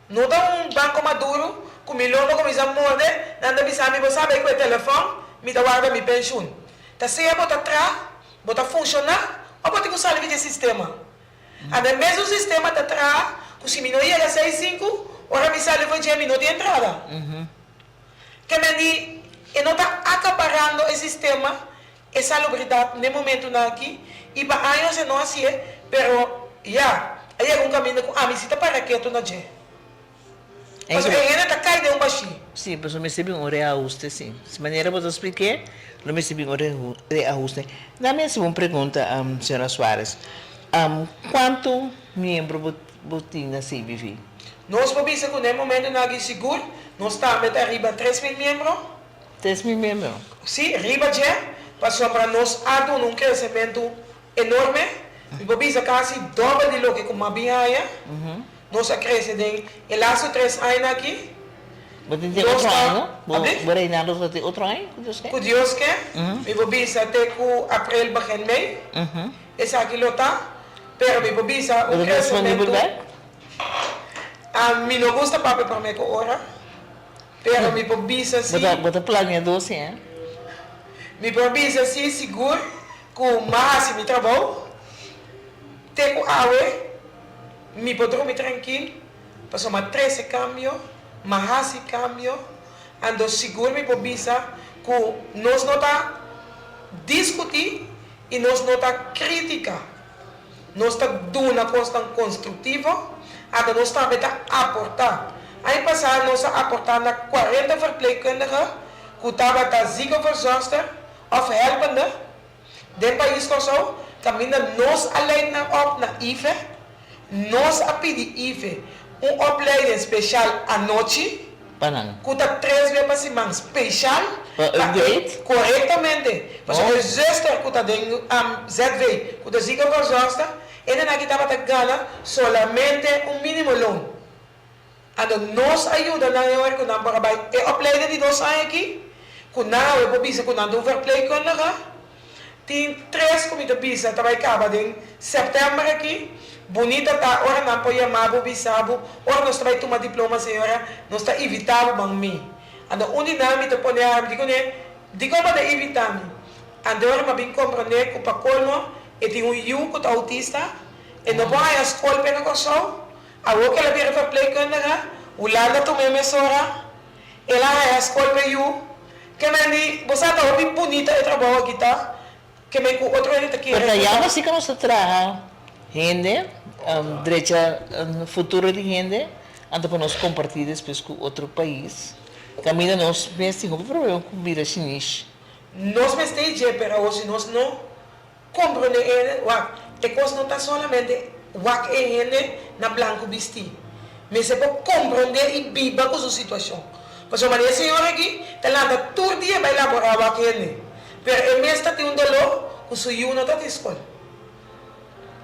Não dá banco maduro, com milhão de coisas morder, nada me sabe, você sabe com o telefone, me dá guarda minha pension. Tá se bota atrás, bota funcionar, ou bota com salve de sistema. Ada mesmo sistema está atrás, que se não ia a 6,5, ora me sale foi de minuto de entrada. Que me diz, e não está acaparando o sistema, a salubridade, no momento aqui, e para anos não assim, pero, já, aí é caminho com a visita para que tu não je. Mas ele está caindo baixinho. Sim, mas eu recebi reajuste, sim. De maneira que eu expliquei, eu recebi reajuste. Na minha segunda pergunta, senhora Soares, quanto membro botina CBV? Nós vamos ver que no momento não é seguro, nós estamos arriba 3.000 membros. 3.000 membros? Sim, arriba já, para nós há um crescimento enorme. Vamos ver que quase dobro de lo que como a Bihaia. Nós crescemos em laço 3 anos aqui. Você tem outro ano? Você reinado você outro ano? Com Deus quer. Eu vou ver até que abril, begin mei. Esse aqui lo está. Pero eu vou ver o crescimento. A mim não gosta papel para mim agora. Pero eu vou ver assim. Você planeia doce, hein? Eu vou ver assim seguro com mais meu trabalho. Tenho água. Me vou dormir tranquilo. Passo uma 13 cambio. Mas cambio, ando seguro me pobisa que nós não está discutir e nós não está crítica, nós está dando uma coisa construtiva, ando nós também está aportar. Aí passar nós está aportando 40 verpleegkundigen, que estava tá ziekenverzorgster of helpende, de país que zo, caminha nós alleen op na IFE, nós a pedir IFE. Opleiding speciaal à noite. Panang. Kuta 3 vezes para semana special. Upgrade? Corretamente. Mas o zuster kuta den ZV, kuta ziekenverzorgster, en dan aqui estava gana solamente mínimo loon. Ando nos ajuda na hora que nós vamos e opleiding die nós aqui, que nós vamos bisa que nós verpleegkundige. Tem 3 comidas bisa, também acaba em setembro aqui. Bonita tá, ora não apoia mabo bisabo, ora nós vai tomar diploma senhora, nós tá evitando bang mi. Ando unidade te pone a digo para evitar mi. Ando ora ma bem compreender que para colmo e tem que tá autista, e não vai a escola pena com só, a o que ela vira verpleegkundige, o lado tu mesmo sora, ela é a escola para que me di, você tá bem bonita e trabalho aqui tá, que me com outro ele tá aqui. Porque já assim que nós trabalhamos, gente, derecha futuro de gente, anda para nós compartilhar depois com outro país. Caminha nós mesmo com problema com vida chinês. Nós mesmo temos pero hoje nós não compreendemos, a coisa não está solamente o gente na branco vestir, mas se pode compreender e viver com sua situação. Porque a Maria Senhora aqui, ela todo dia vai elaborar o gente, pero ele mesmo tem dolor, o seu não está de escola.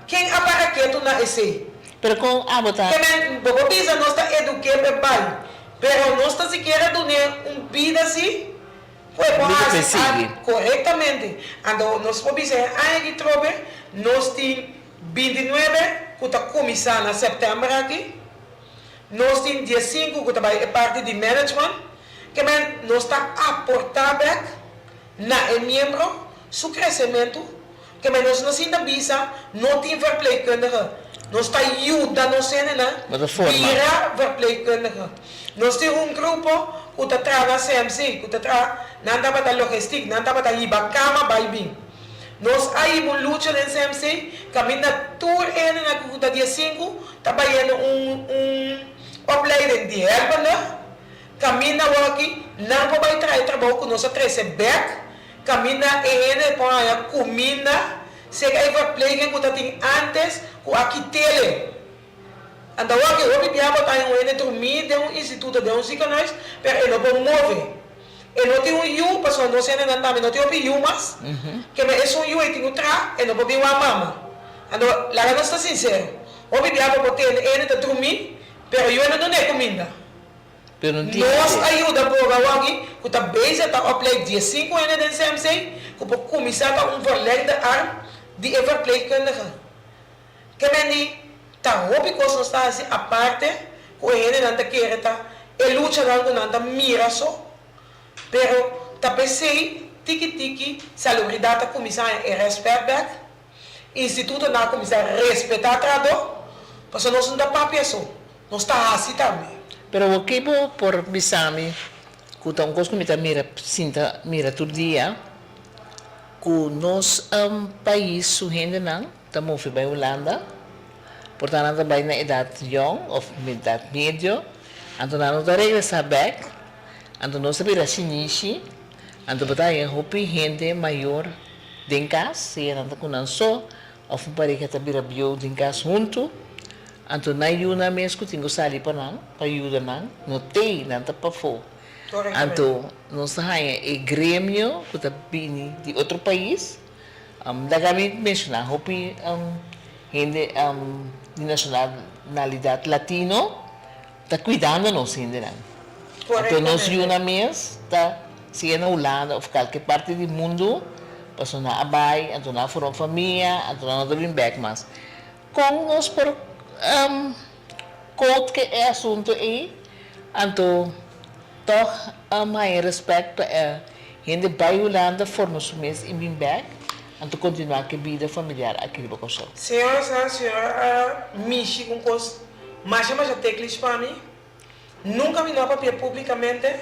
Quem apara quieto na esse? Pero com a botar. Que bobo bisa nós está educando bem, pero nós está se quer dar vida assim, foi corretamente. Ando nós bobo bisa aí que trobe, nós tem 29 que está começando em setembro aqui, nós tem dia 5 que está vai parte de management, que nós está aportando na membro seu crescimento. Que nós não temos visa, não temos verpleegkundige. Nós estamos ajudando nós a virar verpleegkundige. Nós temos grupo que está na CMC, que está na logística, na está na cama, vai bem. Nós aí vamos lutar em CMC, caminha tour en na kuta dia 5, trabalhando opleiding de helpende, caminha aqui, não pode trabalhar com nossa 13 back, caminha en para comida, chega aí verpleging que tem antes, com aqui tele. Anda aqui, o piaba tá em dormir de instituto de ziekenhuis, pero ele não pode mover. Ele não tem U, pessoal não sei nem nada, não tem U mais. Que me é U e tem outra, ele não pode ir a mama. Ando, lá não está sincero. O piaba pode ter ele de dormir, pero eu não dou comida. Nós ajuda por aqui, que tá bem, tá opleid dia 5 en de CMC, que pode começar a verlegde arm de verpleegkundige. Que men die ta hopi kost sta si aparte ko ene nanta kereta e lucha nango nanta mira so pero ta pensei tiki salubridade comissária e respeito instituto na comissária respeitar trado porque nós não dá papel só nós está assim também pero o que bo por bisami kuta un kos kumita mira todo dia ku nos país suhende nang tamo fi by Holanda portanto também na idade jong of idade médio então nós regressar back então nós sabemos sinisi então batalha hopi gente maior dinkas se anda com só of pareja tabira bio dinkas junto então na yuna mesmo tingo sali pa nang ayuda nang no te nanta pa fo então nós hanya e grêmio que tá bini de outro país dagami mesmo na hopi gente de nacionalidade latino está cuidando nos ainda. Então nós uma mês está se na Holanda ou qualquer parte do mundo passou na abai, então na for família, então na também back mas com nós por code que é assunto aí, então toch mais respeito é gente vai Holanda for nos mês em bem back untuk continuar que vida familiar aqui de Bocosol. Senhora, Michi com coisa, mas já teclis para mim. Nunca me dá papel publicamente,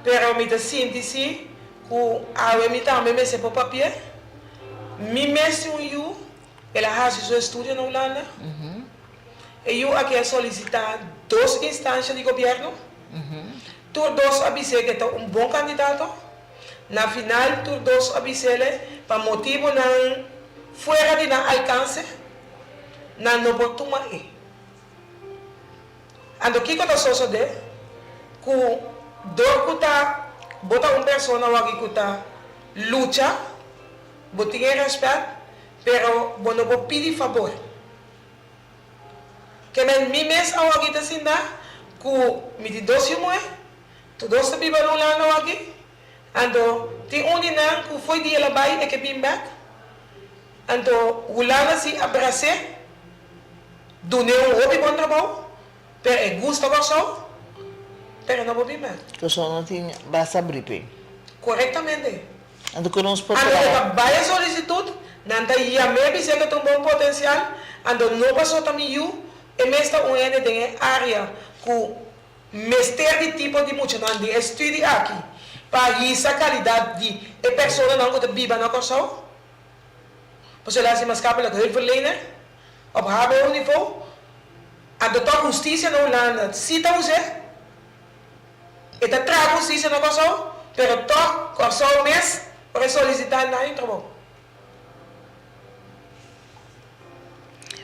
pero me dá síntese, que a me também me separa papel. Me mestre eu, ela faz seu estudo na Holanda. E eu aqui solicitar 2 instâncias de governo. Todos avisei que é bom candidato. Na final, todos avisei para motivo não fora de não alcance, não pode tomar. Ando que eu estou de que dor que tá bota pessoa aqui que tá luta, botar respeito, pero não pode pedir favor. Que me mesmo aqui tá assim que me dois irmãos, todos também vão lá aqui. Ando tem nang que foi dia lá vai e que bem back. Ando Holanda se abrace, dune hobby bom trabalho, pero é gusto gosto, pero não vou bem back. Que só não tem basta abrir. Corretamente. Ando conosco por Ando trabalha solicitude, nanda ia me dizer que tem bom potencial, ando não passou também eu, e mesmo um de área que mestre de tipo de muito não de estudo aqui. Para essa qualidade de pessoa não que vive na costa, você lá se mascapa lá que ele verlenen, op HBO niveau, a doutor justiça na Holanda cita você, e tá traz justiça na costa, pero to costa o mês para solicitar na trabalho.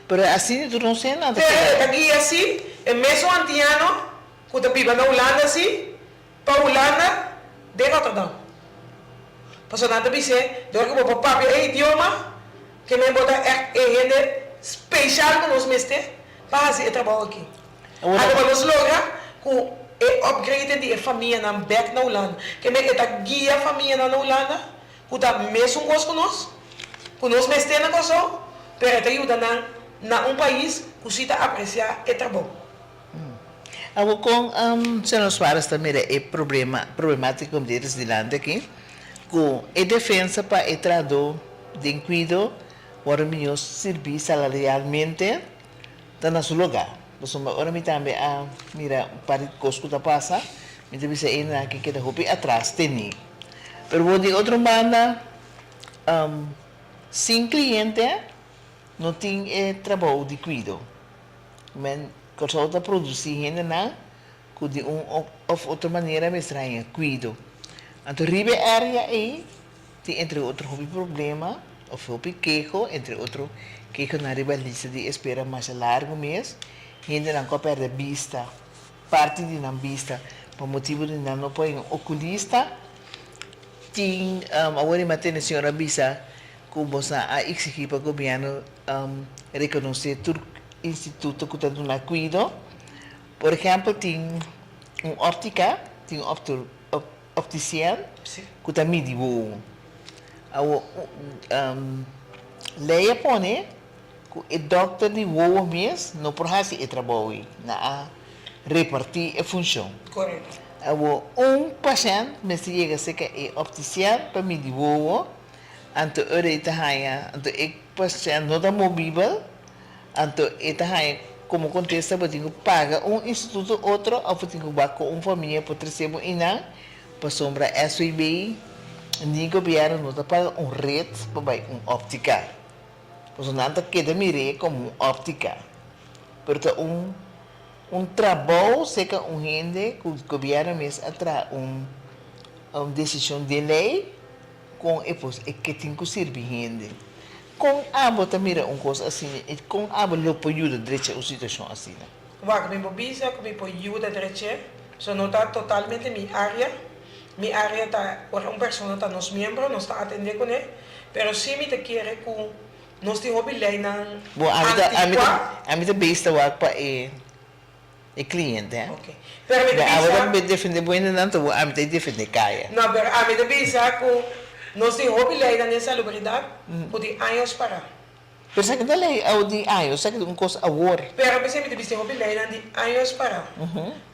Pero assim tu não sei nada. Pero aqui assim, é mesmo antiano que vive na Holanda assim, para Holanda de Rotterdam. Paso nada dice, de que vou papel é idioma que me bota é gente especial com os mestres para fazer trabalho aqui. Agora nós logra com é upgrade de família na back na Holanda, que me está guia família na Holanda, que tá mesmo com nós mestres na coisa, pero te ajuda na país que se está apreciar o trabalho. Agora com Senhor Soares também é problemático deles de lá aqui, com a defesa para o trabalho de cuidado para melhor servir salarialmente no seu lugar. Então, agora me também mira para coisas que passa, me deve ser aqui que da roupa atrás tem. Pero de outra banda, sem cliente, não tem trabalho de cuidado. Mas, quando você produz ainda, de uma ou outra maneira, me estranha, cuido. Então, ribe área aí, tem entre outros problema, ou queijo, entre outros, queijo na riba lista de espera mais largo mês, ainda não có perder vista, parte de não vista, por motivo de não põe um oculista, tem, agora matei a senhora Bisa, como a exigir para o governo reconhecer todo instituto que está dando cuidado. Por exemplo, tem óptica, tem optician, que está medindo. Leia pone, que o doutor de voa mesmo, não por fazer o trabalho, na repartir a função. Correto. Paciente, mas chega a ser que é optician para medir voa, então ele está aí, então o paciente não está móvel, então ele está aí. Como acontece, eu tenho que pagar instituto outro, ou eu tenho que pagar com uma família para receber para sombra SUB, nem governo não está pagando rede para óptica. Por isso, nada queda mirar como óptica. Porque trabalho, sei que gente, que o governo mesmo atrai uma decisão de lei, com que tem que servir gente. Com a bota mira coisa assim, com a lo ajuda direito a situação assim. Waar ik ben bezig, ik ben ajuda direito, so não está totalmente minha área está, uma pessoa está nos membros, não está atendendo com ele, mas se me te quer com nós temos habilidade Bom, a mim também está lá para o cliente, hein? Ok. Pero me agora me defender bem não, então a mim tem defender caia. Não, pero a mim também está com nós temos habilidade nessa salubridade, por anos para. Pero sa kita lay au di ayo sa kita coisa award. Pero pensei me debiste habilidade de anos para.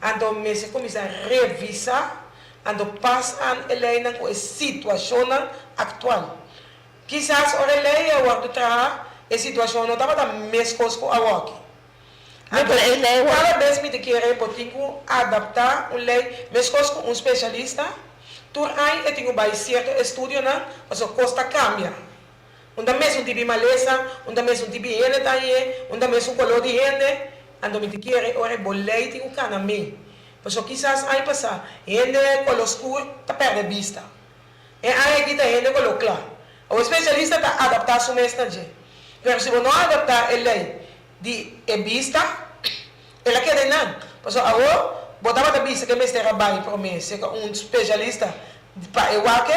Ando me se começa a revisar, ando passar a lei com a situação atual. Quizás a lei é o tra a situação não estava da mesma coisa com a aqui. Cada vez me te querer potinho adaptar a lei, mesmo coisa com especialista. Tu aí eu tenho mais certo estudo na, mas a costa cambia. Onda mesmo tipo maleza, onda mesmo tipo hiene taie, onda mesmo color de hiene, ando me te querer ora bolei tenho cana me. Mas quizás aí passar, hiene color escuro tá perde vista. E aí aqui tá hiene color claro. O especialista tá adaptar a sua mestre. Mas se você não adaptar ele de vista, ela quer nada. Mas agora botava da vista que mestre trabalha para mim, se especialista para eu aqui,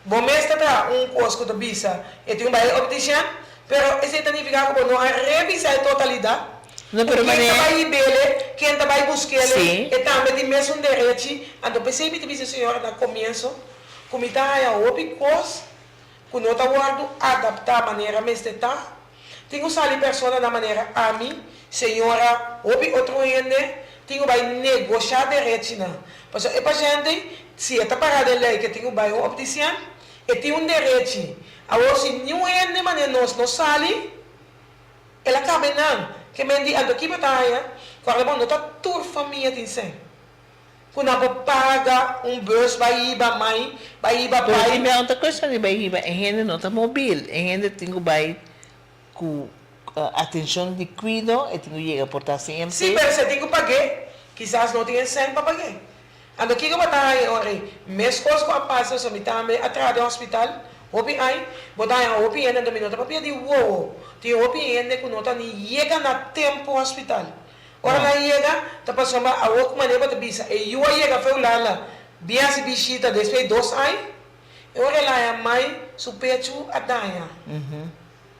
bom mestre tá curso da vista, e tem optician, pero esse significa que não revisar a totalidade. Não, pero quem vai bele, quem vai buscar ele, e também tem mesmo direito. Então percebe que disse senhora no começo, como está a coisa, que não está guardando adaptar a maneira mestre tá. Tem usar pessoa da maneira a mim, senhora, outro gente, tem que negociar direito não. Porque o paciente, se está parado ali, que tem que um optician, e tem direito. Agora, se nenhum gente de maneira não sale, ela acaba não. Que me diz, aqui está aí, quando não está toda família tem sem. Quando a paga bus, vai ir para mãe, vai ir para pai. Mas é outra coisa, vai ir para gente não está móvel, gente tem que vai com atenção de cuidado, e tem que chegar por estar sempre. Sim, mas você tem que pagar. Quizás não tenha sem para pagar. Ando aqui que botar aí, olha, mesmo coisa com a passa, só me também atrás do hospital, opi aí, botar aí opi ainda do minuto para pedir uou, tem opi ainda que não tá nem chega na tempo ao hospital. Ora lá chega, tá passando a outra maneira para bisa, e eu chega foi lá, bia se bichita depois 2 anos, ora lá a mãe supecho a daia.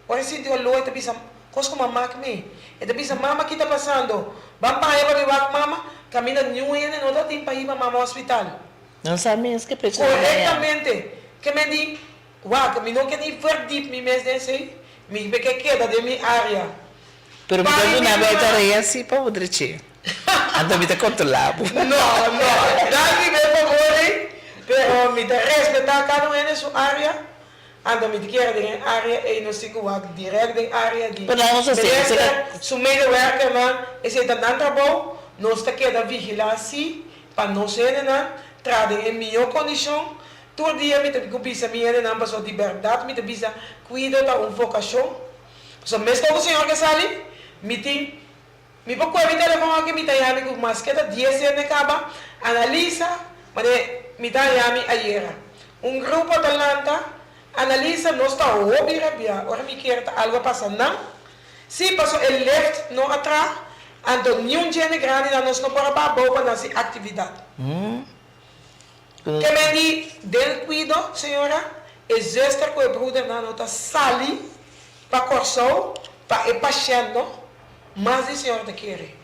Ora se deu loita bisa, coisa como mamá que me, e da bisa mama que tá passando, vamos para aí para mama. Camina nenhum ainda não dá tempo para ir para o hospital. Não sabe mesmo que precisa. Corretamente. Que me diz, uau, caminhou que nem verdip me mesmo desse, me que queda de minha área. Pero me dá uma vez assim para o direito. Ando me controlado. Não, dá-me bem por favor, pero me respeitar cada um em sua área. Ando me quer de área e não sei o que direto de área de. Pero não sei se su medewerker man, esse tá dando trabalho. Nós temos que vigilar para não ser trade em melhor condição, todo dia me tem que bisa minha não passou de verdade, me tem bisa cuida da vocação. So mesmo que o senhor que sali, me tem me pouco é me telefone aqui me tem amigo mas que tá 10 anos acaba, analisa, mas me dá yami ayer. Grupo de Atlanta analisa não está hobby rabia, ora me quer algo passando não. Se passou el left não atrás, ando nenhum gente grande na nós não para boa nessa atividade. Que me di del cuido, senhora, é justo que o brother na nota sali para corso, para e paciente, mas a senhora te quer.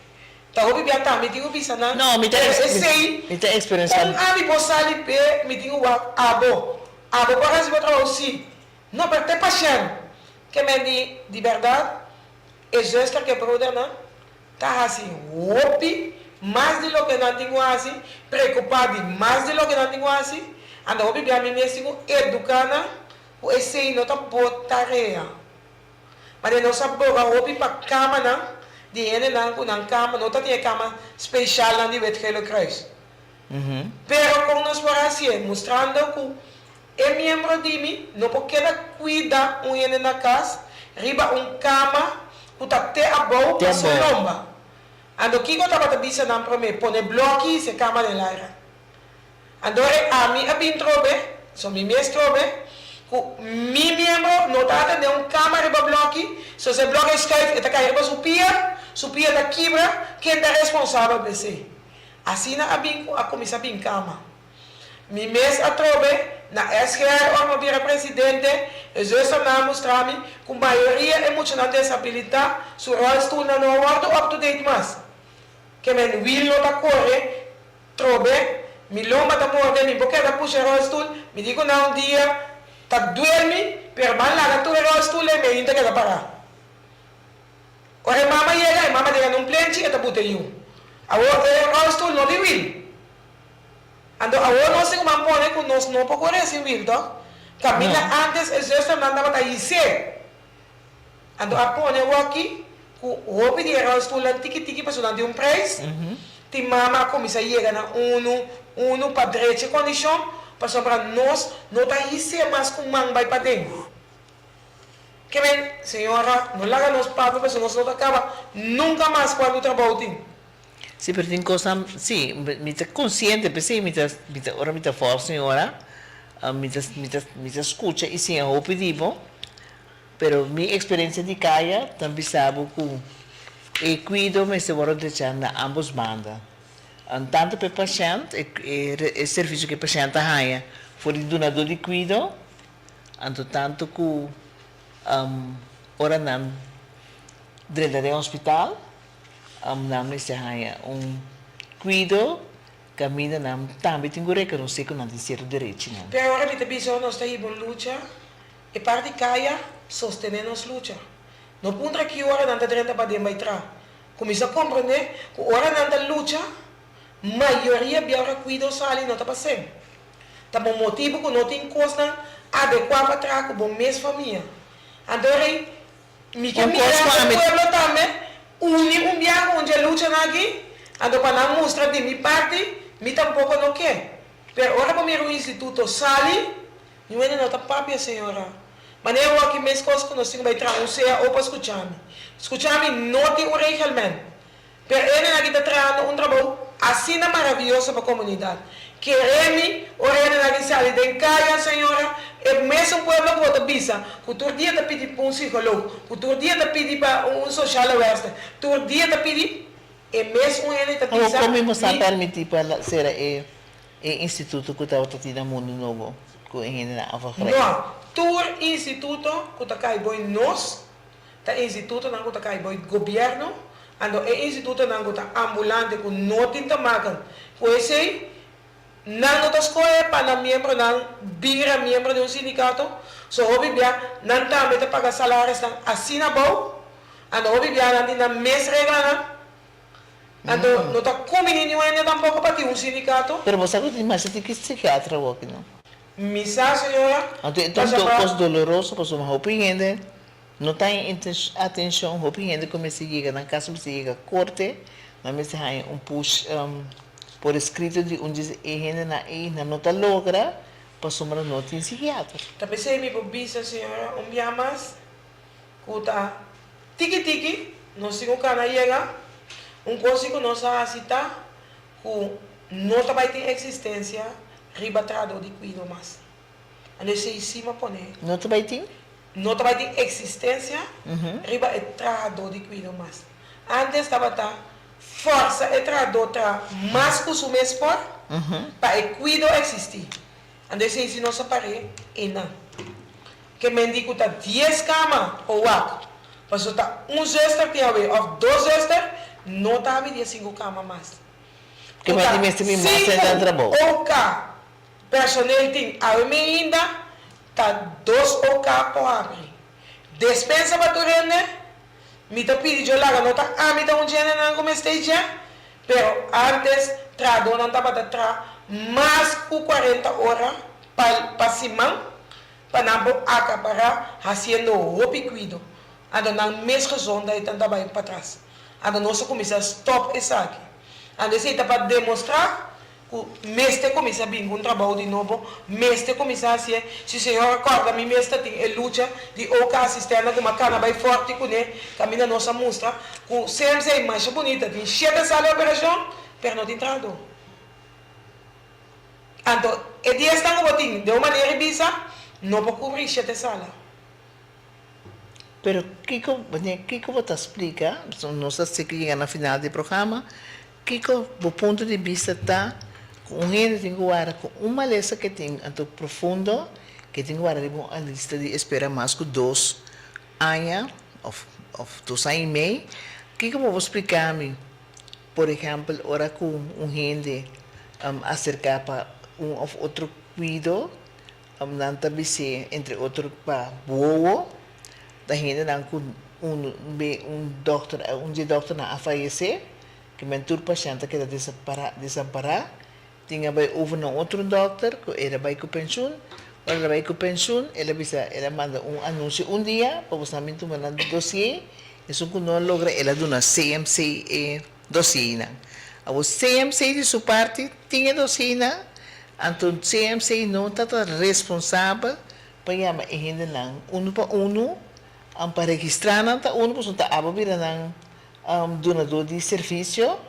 Tá hobby bia tá, me digo bisa na. Não, me tem experiência. Ami bo sali pe, me digo abo para se botar aussi. Não, para ter paciente. Que me di de verdade, é justo que o brother na tá assim, hobby mais de lo que não tenho assim, preocupado mais de lo que não tenho assim, anda hobby bia me mesmo educando, o esse não tá boa tarefa. Mas não sabe boa hobby para cama não, de ene não cama, não tá tinha cama especial não de Wetgele Kruis. Pero com nós por assim, mostrando que é membro de mim, não pode cuidar ene na casa, riba cama, que tá até a boa para sua lomba. Ando kiko tapa bisa nam prome pone bloki se cama de l'aira. Andore a mi abin trobe, so mi mes trobe, ku mi miembro notata de cama riba bloki, so se bloki schuif eta kai riba supia da kibra, quem é responsável por isso. Assim na abin a comissão bin cama. Mi mes a trobe na SGR ou vira presidente, e justo na mostrar-me com maioria emocional desabilidade, su rolstoel na não wordo up to date mas. Que men will não da corre, trobe, mi loma da morte, mi boca da puxa rolstoel, me digo na dia, tá dormi, per man lá da tu rolstoel e me ainda que da parar. Ora mama chega, mama diga num plenty e tá botei a outra rolstoel não de will. Ando agora nós temos uma pone que nós não podemos recibir, tá? Camina antes é justo nada para ir. Ando a pone aqui, o hobby de rolstoel tiki para estudar de preço. Ti mama começa a chegar na uno para direita condição, para nós não tá ir mais com mão vai para dentro. Que bem, senhora, não larga nos papos, mas nós não acaba nunca mais quando trabalho. Sì, perché in cosa, sì, mi sta consciente, perché ora mi sta forza ora, mi sta scuccia e sim, eu pedivo, però minha experiência de caia, também sabe que e cuido me se voro deixar na ambos bandas. Tanto para o paciente, e serviço que o paciente ganha, for o donador de cuido, tanto que ora não, dentro do hospital, namin siya haya cuido camina nam também tem que não sei que não tem ser direito não. Pero ahora me biso nós está aí luta e parte caia sostener nos luta. No punto que ora não está dentro para dentro entrar. Começa a compreender que ora não está luta, maioria biara cuido sali não está passando. Tá bom motivo que não tem coisa adequada para trás com bom mês família. Andorei me que me pueblo também viaje onde lucha aqui, ando para não mostrar de minha parte, me tampouco não quer. Pero agora para o instituto sali, não é nada papia senhora. Mas eu aqui mesmo coisas que nós temos que entrar, não sei ou para escutar-me. Escutar-me não tem regulamento. Pero ele aqui está trazendo trabalho assim maravilhoso para a comunidade. Queremos, ora ele aqui sali, de caia senhora, é mesmo pueblo que vota bisa, que todo dia te pede para psicólogo, que todo dia te pede para social awareness, todo dia te pede, é mesmo ele te bisa. Como você permitir para ser instituto que está tendo mundo novo, que ainda não avaliado? Não, todo instituto que está cai boi nós, tá instituto não que está cai boi governo, ando é instituto não que está ambulante que não tem tamanho, pois é não está escolhe para membro não vira membro de sindicato, so hobby bia não também te paga salários não assina bom, ando hobby bia não tem na mês regla não, ando não está comendo nenhum tampouco para ter sindicato. Pero você tem mais tem que psiquiatra aqui não? Misa senhora. Então coisa doloroso para uma opinião, não tem atenção, opinião como se chega na casa se chega corte, na mesa push por escrito de onde na nota logra para somar não tem psiquiatra. Tá pensei me bobisa, senhora, dia mais, kuta, tiki, não sei o que na chega, coisa que não sabe aceitar, que não vai ter existência, riba trado de cuido mais. Ande se em cima pone. Não vai ter? Não vai ter existência, riba é trado de cuido mais. Antes estava força é trado tra mais que o mesmo para o cuido existir. Ande se se não se pare, e não. Que mendigo tá 10 camas ou algo. Mas tá zuster que haver, ou 2 zuster, não tá havendo 5 camas mais. Que vai ter mesmo mais em trabalho. Ou cá, personal tem ainda, tá 2 ou cá por abrir. Despensa para tu render, me tá pedindo lá, não tá, me tá dia não como stage, pero antes, trado não tá para tra mais que 40 horas para cima, para não acabar fazendo roupa cuido. Ando na mesma zona e tanta bem para trás. Ando nosso começa stop isso aqui. Ando se para demonstrar que mestre começa bem um trabalho de novo, mestre começa assim, se o senhor acorda, mi mestre tem a luta de oca assistente com uma cana bem forte com ele, caminha nossa mostra, com sempre é mais bonita, tem cheia de sala de operação, pero não tem trabalho. Então, e dia está no botim, de uma maneira bisa, não pode cobrir cheia de sala. Pero Kiko você explica, não sei se chega na final do programa, Kiko, do ponto de vista tá com gente tem agora com uma lista que tem tanto profundo, que tem agora uma lista de espera mais que 2 anos, ou 2 anos e meio. Kiko vou explicar me, por exemplo, ora com gente acerca para ou outro cuido, não também se entre outro para boa. Da gente não com doctor na fallecer, que mentor paciente que está desamparar, tinha vai over na outro doctor, que era vai com pensão, ela vai com pensão, ela manda anúncio dia, para você também tomar dossiê, isso que não logra, ela dona CMC dossiê. A CMC de sua parte tinha dossiê, então CMC não está responsável para chamar a gente não, para para registrar nanta pessoa está abrir donador de serviço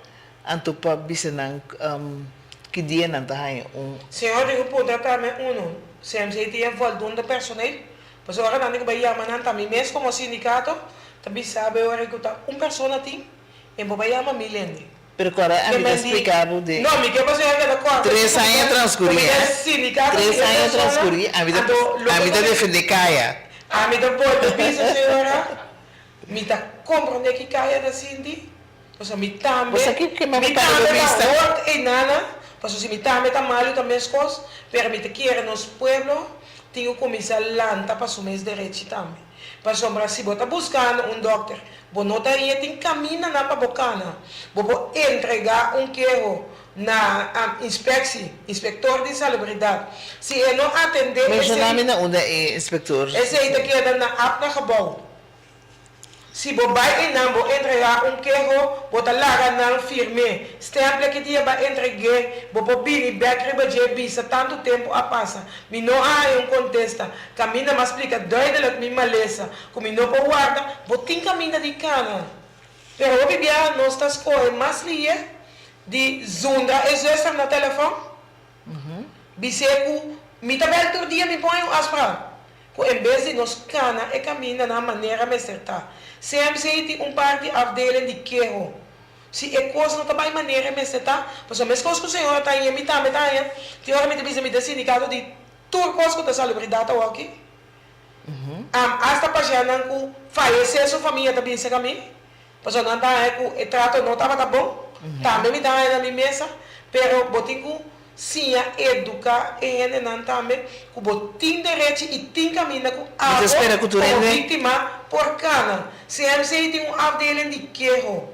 anto para bisa nang que dia nanta hai senhor digo poder para mim CMC tem voltando personal pois agora não digo vai chamar nanta mi mesmo como sindicato também sabe agora que tá pessoa tem e vai chamar milende. Pero agora a mim explicava de não me que você é da conta 3 anos transcorria 3 anos transcorria a vida defende caia. A mim depois pensa senhora, me tá comprando que caia da Cindy, pois me também. Você que me tá e nada, pois se me também tá mal também as coisas, permite que nos pueblo tenho começar lanta para o mês direito também. Para sombra se bota buscando doctor, vou notar aí tem caminho na bocana, vou entregar queijo na inspector de salubridade. Se ele não atender... Mas o nome não é inspector. Esse aí daqui é na app na cabal. Se você vai entregar queijo, você larga na firme. Stemple que dia vai entregar, você bini back riba bisa tanto tempo a passa. Me não há contesta. Caminha mas explica doida me maleza. Como não pode guardar, você tem caminho de cana. Pero o bibia não está escolhendo mais lia de zunda e zuster na telefone. Biseku, me também todo dia me põe asprar. Em vez de nos cana e caminha na maneira me acertar. Sempre tem par de afdeling de queijo. Se é coisa não também maneira me acertar, pois a mesma coisa que o senhor está aí, me tá, tem hora me diz me sindicato de tudo coisa que está salubridade ou aqui. Hasta para já não falecer sua família também se caminha. Pois não está aí, o trato não estava bom. Também me dá na minha mesa, pero botinho sim educar e ele não também, que botinho direito e tem caminho com a vítima por cana. Se ele tem afdeling de queijo,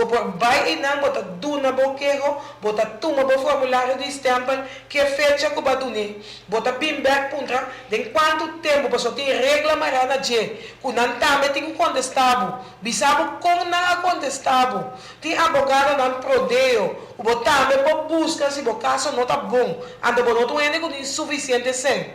por vai e não, bota duna boquejo, bota tuma bo formulário de stempel, que fecha que badune, bota bim back puntra, de quanto tempo passou tem regra marana de, que não também tem contestável, bisabo com não contestável, tem abogado não prodeo, o botar me por busca se o caso não tá bom, anda bom não tem com insuficiente sem,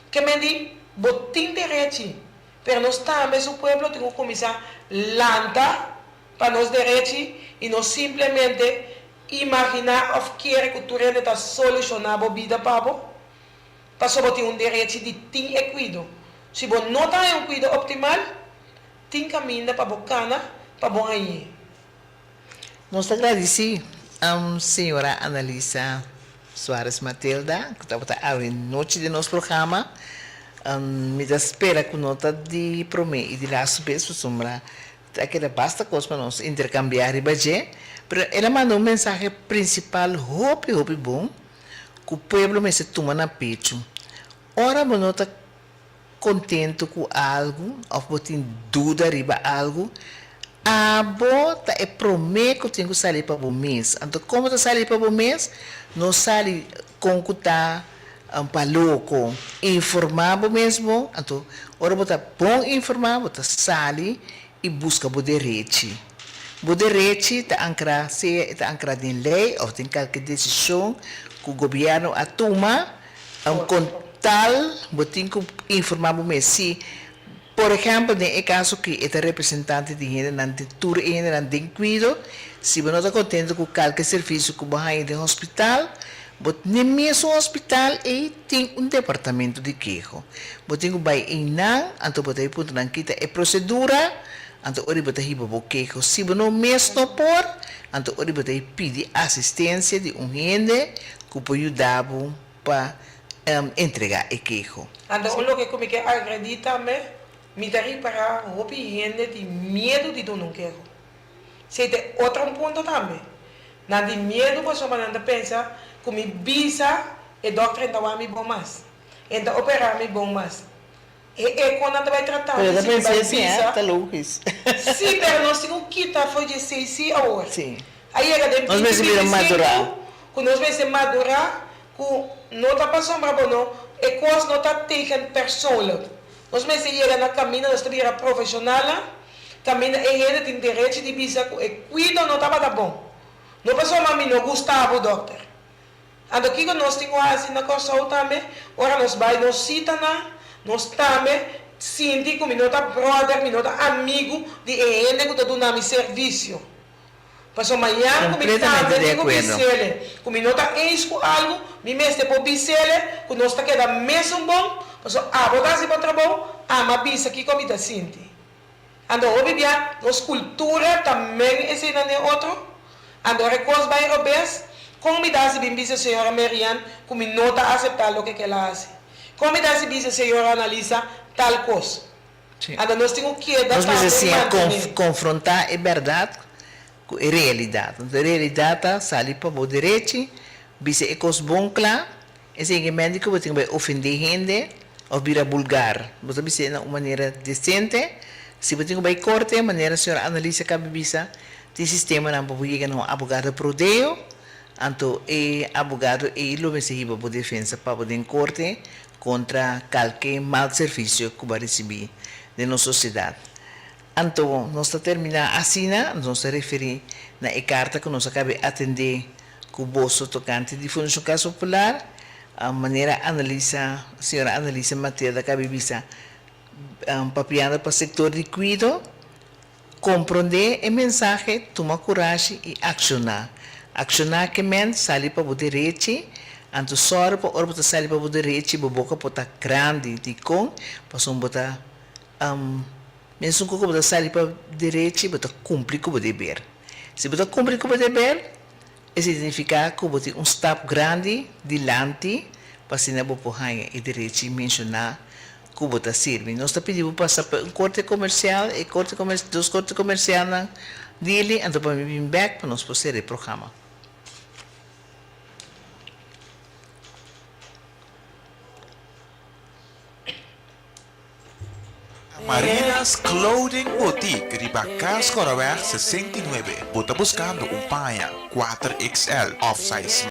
que me di, botin direito, pero nós também o povo tem que começar lanta para nós direitos e não simplesmente imaginar ou querer que tu está solucionar a vida para só ter direito de ter equidade. Se você não tem cuidado optimal, tem caminho para bocana para bom aí. Nós agradecemos a senhora Analisa Soares Matilda, que está a noite de nosso programa. Me espera que nota de promessa e de lá subir sombra. Aquela basta coisa para nós intercambiar e bater, mas ela mandou um mensagem principal, hope bom, que o povo me se toma na peito. Ora, eu não está contente com algo, ou tem dúvida riba algo, a bota é promete que tenho que sair para o mês. Então, como eu sair para o mês, não sai com que está para louco, informar mesmo. Então, ora, bota bom informar, bota sair e busca o direito. O direito está ancrado em lei ou tem qualquer decisão que o governo toma com tal, tem que informar o mês. Se, por exemplo, no caso que é representante de gente não tem tudo ainda não tem cuidado, se você não está contente com qualquer serviço que você tem no hospital, no mesmo hospital tem departamento de queijo. Você tem que ir não, então você tem que ter procedura. Então, ori bota hiba boquejo. Se não mesmo por, então ori bota pedir assistência de gente que pode ajudar para entregar o queijo. Então, o que eu acredito me dá para o gente de medo de não queijo. Se tem outro ponto também. Não de medo, você não pensa que me visa e doctor não me bom mais. Então, operar me bom mais. Quando vai tratar eu de pensei assim, tá louco isso. Sim, mas nós temos que estar foi de 6 horas. Sim. Aí era de nós precisamos madurar. Quando nós precisamos madurar, não está passando para não, e coisa não está taken personal. Nós precisamos ir na caminho, nós temos que ir profissional, também ele tem direito de dizer que cuida não estava bom. Não passou a mim, não gostava, doutor. Então, aqui nós temos assim na coisa também, ora nós vai, nós cita na nós também sentimos que nós somos brother, nós somos amigos de gente que está dando serviço. Mas amanhã, como estamos em Bicele, como nós estamos com algo, me mesmo por Bicele, que nós estamos quedando mesmo bom, mas botar se para trabalho, mas bisa aqui como está sentindo. Então, hoje, nossa cultura também é outro. Então, recursos vai europeus, como me dá se bem a senhora Marianne, como não está aceitando o que ela faz. Como se diz a senhora Analisa tal coisa? Então, nós temos que nós precisamos confrontar a verdade com a realidade. A realidade sai para o direito, se é coisa bom, claro, esse médico vai ofender gente ou virar vulgar. Você vai ser de uma maneira decente, se você vai corte, de maneira a senhora Analisa que visa, o sistema não pode chegar a um abogado prodeo, então o abogado ele vai ser para a defesa para poder corte contra qualquer mau serviço que vai receber de nossa sociedade. Então, nós terminamos assim, nós referimos na carta que nós acabamos de atender com o bolso tocante de Fundação Casa Popular, a maneira a senhora Analisa Matilda acaba visa papiando para o setor de cuidado, compreender a mensagem, tomar coragem e accionar. Accionar que mente, sair para o direito, anto só para o sair para o direito, a boca pode estar grande, de com, para botar mesmo que você sair para o direito, você cumprir com o dever. Se você cumprir com o dever, isso significa que você tem step grande dilante para se não poder o direito de mencionar que você serve. Nós pedimos passar por um corte comercial e dos cortes comerciais dele, então para vir back para nós poder o programa. Marinas Clothing Boutique, Ribacas Coraware 69. Puta buscando um paia 4XL off-size.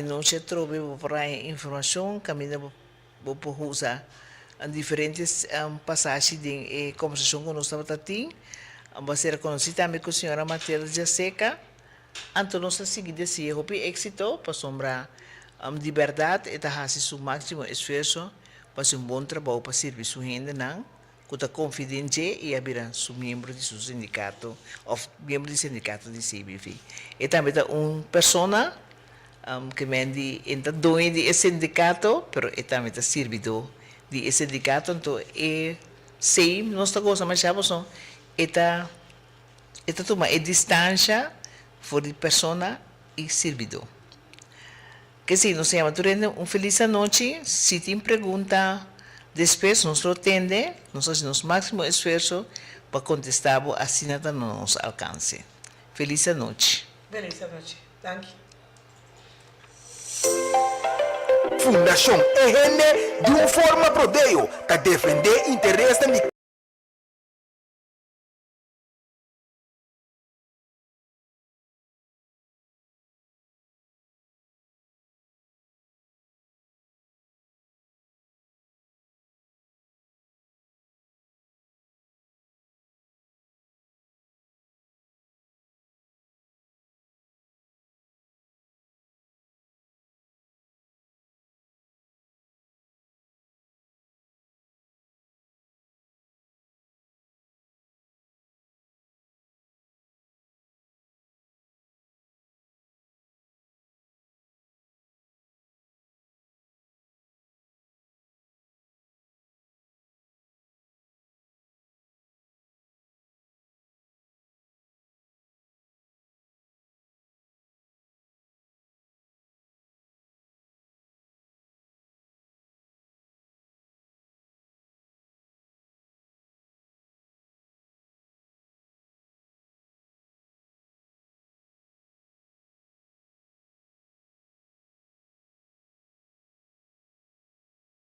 Não se trouxe para informação, caminho por usar diferentes passagens de conversação que nós estamos tendo. Vai ser conhecida também com a senhora Matilde Jaseca. Então, nós seguimos esse êxito para sombrar de verdade e fazer seu máximo esforço para ser bom trabalho para servir sua gente, não? Com a confidência e abrir seu membro de seu sindicato, ou membro do sindicato de CBV. E também pessoa que me entra dono de esse sindicato, pero também está servidor de esse sindicato, então é sei, nós estamos mais chavos, está tomar a distância entre pessoa e servidor. Que sim, nós estamos tendo uma feliz noite. Se tem pergunta, depois nós atende, nós fazemos o máximo esforço para contestar assim no nosso alcance. Feliz noite. Feliz noite. Thank you. Fundação EGN de uma forma prodeio, que defender interesses de